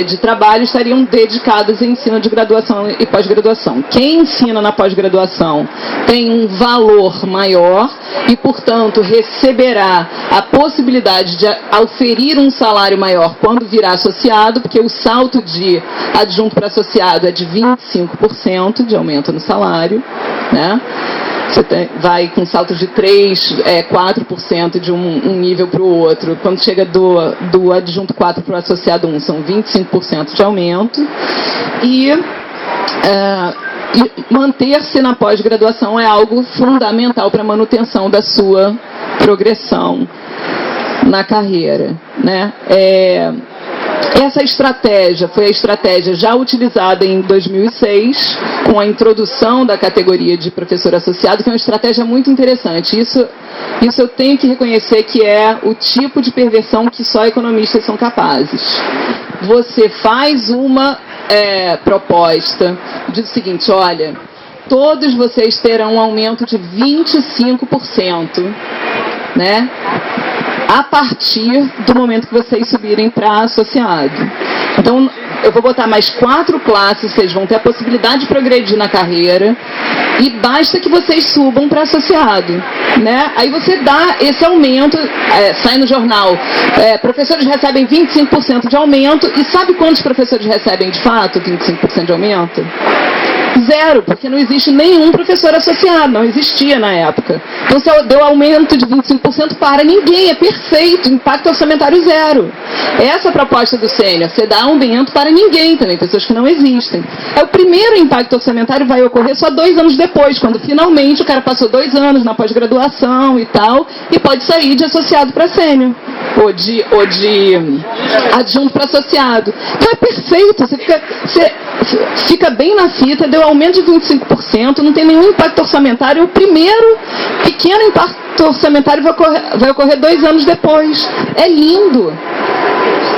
Speaker 3: de trabalho estariam dedicadas ao ensino de graduação e pós-graduação. Quem ensina na pós-graduação tem um valor maior e, portanto, receberá a possibilidade de auferir um salário maior quando virá associado, porque o salto de adjunto para associado é de 25% de aumento no salário, né? Você vai com saltos de 4% de um nível para o outro. Quando chega do adjunto 4 para o associado 1, são 25% de aumento. E manter-se na pós-graduação é algo fundamental para a manutenção da sua progressão na carreira, né? Essa estratégia foi a estratégia já utilizada em 2006, com a introdução da categoria de professor associado, que é uma estratégia muito interessante. Isso eu tenho que reconhecer que é o tipo de perversão que só economistas são capazes. Você faz uma proposta, diz o seguinte: olha, todos vocês terão um aumento de 25%, né? A partir do momento que vocês subirem para associado. Então, eu vou botar mais 4 classes, vocês vão ter a possibilidade de progredir na carreira, e basta que vocês subam para associado, né? Aí você dá esse aumento, sai no jornal, professores recebem 25% de aumento, e sabe quantos professores recebem de fato 25% de aumento? 0, porque não existe nenhum professor associado, não existia na época. Então, se deu aumento de 25% para ninguém, é perfeito, impacto orçamentário 0. Essa é a proposta do sênior, você dá aumento para ninguém também, pessoas que não existem. O primeiro impacto orçamentário vai ocorrer só 2 anos depois, quando finalmente o cara passou 2 anos na pós-graduação e tal, e pode sair de associado para sênior, ou de adjunto para associado. Então é perfeito, você fica bem na fita, deu aumento de 25%, não tem nenhum impacto orçamentário, o primeiro pequeno impacto orçamentário vai ocorrer 2 anos depois. É lindo.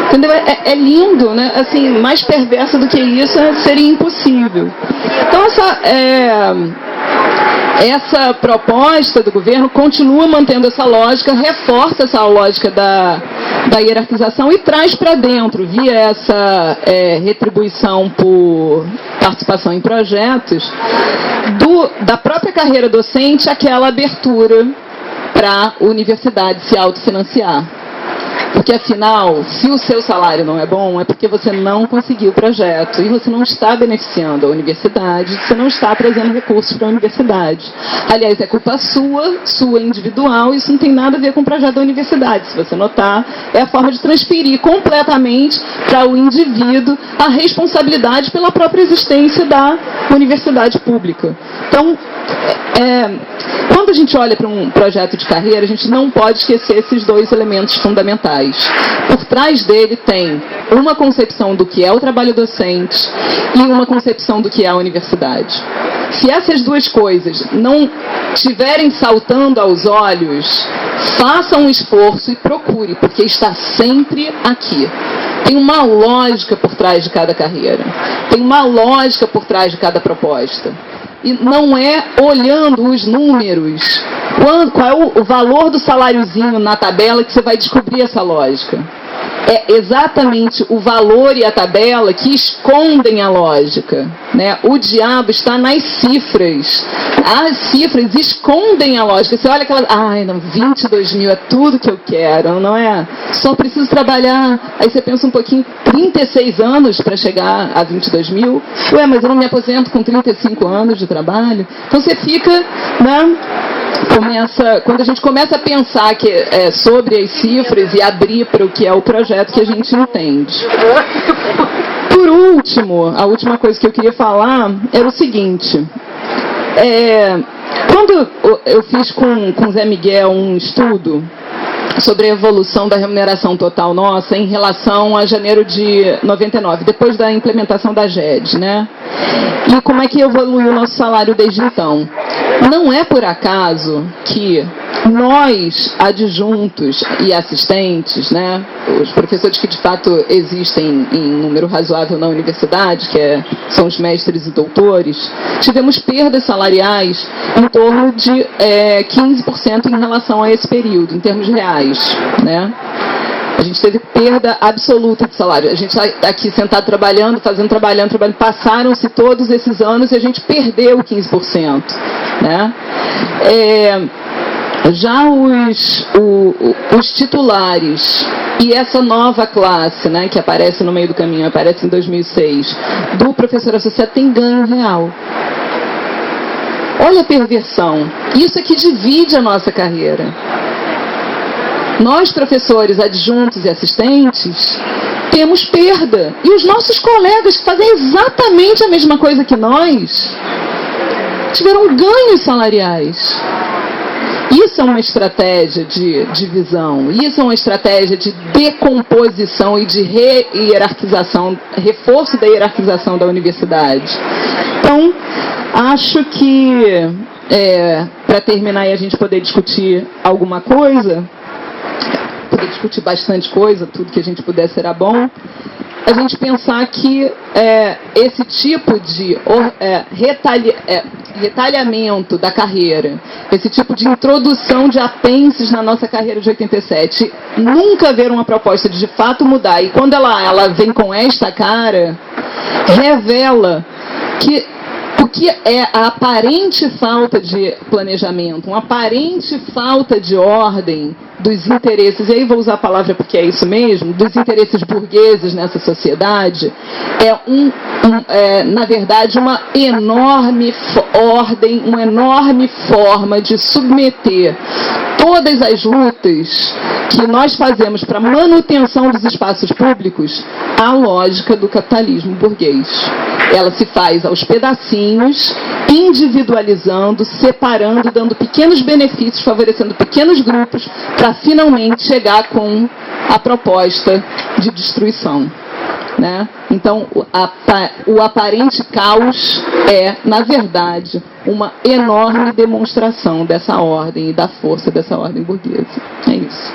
Speaker 3: Entendeu? É lindo, né? Assim, mais perverso do que isso seria impossível. Então, essa proposta do governo continua mantendo essa lógica, reforça essa lógica da hierarquização e traz para dentro, via essa retribuição por participação em projetos, da própria carreira docente, aquela abertura para a universidade se autofinanciar. Porque, afinal, se o seu salário não é bom, é porque você não conseguiu o projeto e você não está beneficiando a universidade, você não está trazendo recursos para a universidade. Aliás, é culpa sua individual, isso não tem nada a ver com o projeto da universidade. Se você notar, é a forma de transferir completamente para o indivíduo a responsabilidade pela própria existência da universidade pública. Então, quando a gente olha para um projeto de carreira, a gente não pode esquecer esses dois elementos fundamentais. Por trás dele tem uma concepção do que é o trabalho docente e uma concepção do que é a universidade. Se essas duas coisas não estiverem saltando aos olhos, faça um esforço e procure, porque está sempre aqui. Tem uma lógica por trás de cada carreira. Tem uma lógica por trás de cada proposta. E não é olhando os números, qual é o valor do saláriozinho na tabela que você vai descobrir essa lógica. É exatamente o valor e a tabela que escondem a lógica, né? O diabo está nas cifras. As cifras escondem a lógica. Você olha aquela... 22 mil é tudo que eu quero, não é? Só preciso trabalhar. Aí você pensa um pouquinho, 36 anos para chegar a 22 mil. Ué, mas eu não me aposento com 35 anos de trabalho. Então você fica, né? Quando a gente começa a pensar sobre as cifras e abrir para o que é o projeto, que a gente entende. Por último, a última coisa que eu queria falar era o seguinte. Quando eu fiz com o Zé Miguel um estudo sobre a evolução da remuneração total nossa em relação a janeiro de 99, depois da implementação da GED, né? E como é que evoluiu o nosso salário desde então. Não é por acaso que nós, adjuntos e assistentes, né, os professores que de fato existem em número razoável na universidade, são os mestres e doutores, tivemos perdas salariais em torno de 15% em relação a esse período, em termos reais, né? A gente teve perda absoluta de salário. A gente está aqui sentado trabalhando, trabalhando. Passaram-se todos esses anos e a gente perdeu 15%. Né? Já os titulares e essa nova classe, né, que aparece no meio do caminho, aparece em 2006, do professor associado, tem ganho real. Olha a perversão. Isso é que divide a nossa carreira. Nós, professores, adjuntos e assistentes, temos perda. E os nossos colegas que fazem exatamente a mesma coisa que nós, tiveram ganhos salariais. Isso é uma estratégia de divisão, isso é uma estratégia de decomposição e de re-hierarquização, reforço da hierarquização da universidade. Então, acho que, para terminar e a gente poder discutir alguma coisa, discutir bastante coisa, tudo que a gente puder será bom, a gente pensar que esse tipo de retalhamento da carreira, esse tipo de introdução de apêndices na nossa carreira de 87, nunca ver uma proposta de fato mudar, e quando ela vem com esta cara, revela que o que é a aparente falta de planejamento, uma aparente falta de ordem dos interesses, e aí vou usar a palavra porque é isso mesmo, dos interesses burgueses nessa sociedade, na verdade, uma enorme ordem, uma enorme forma de submeter todas as lutas que nós fazemos para a manutenção dos espaços públicos à lógica do capitalismo burguês. Ela se faz aos pedacinhos, individualizando, separando, dando pequenos benefícios, favorecendo pequenos grupos, para finalmente chegar com a proposta de destruição. Né? Então, o aparente caos é, na verdade, uma enorme demonstração dessa ordem e da força dessa ordem burguesa. É isso.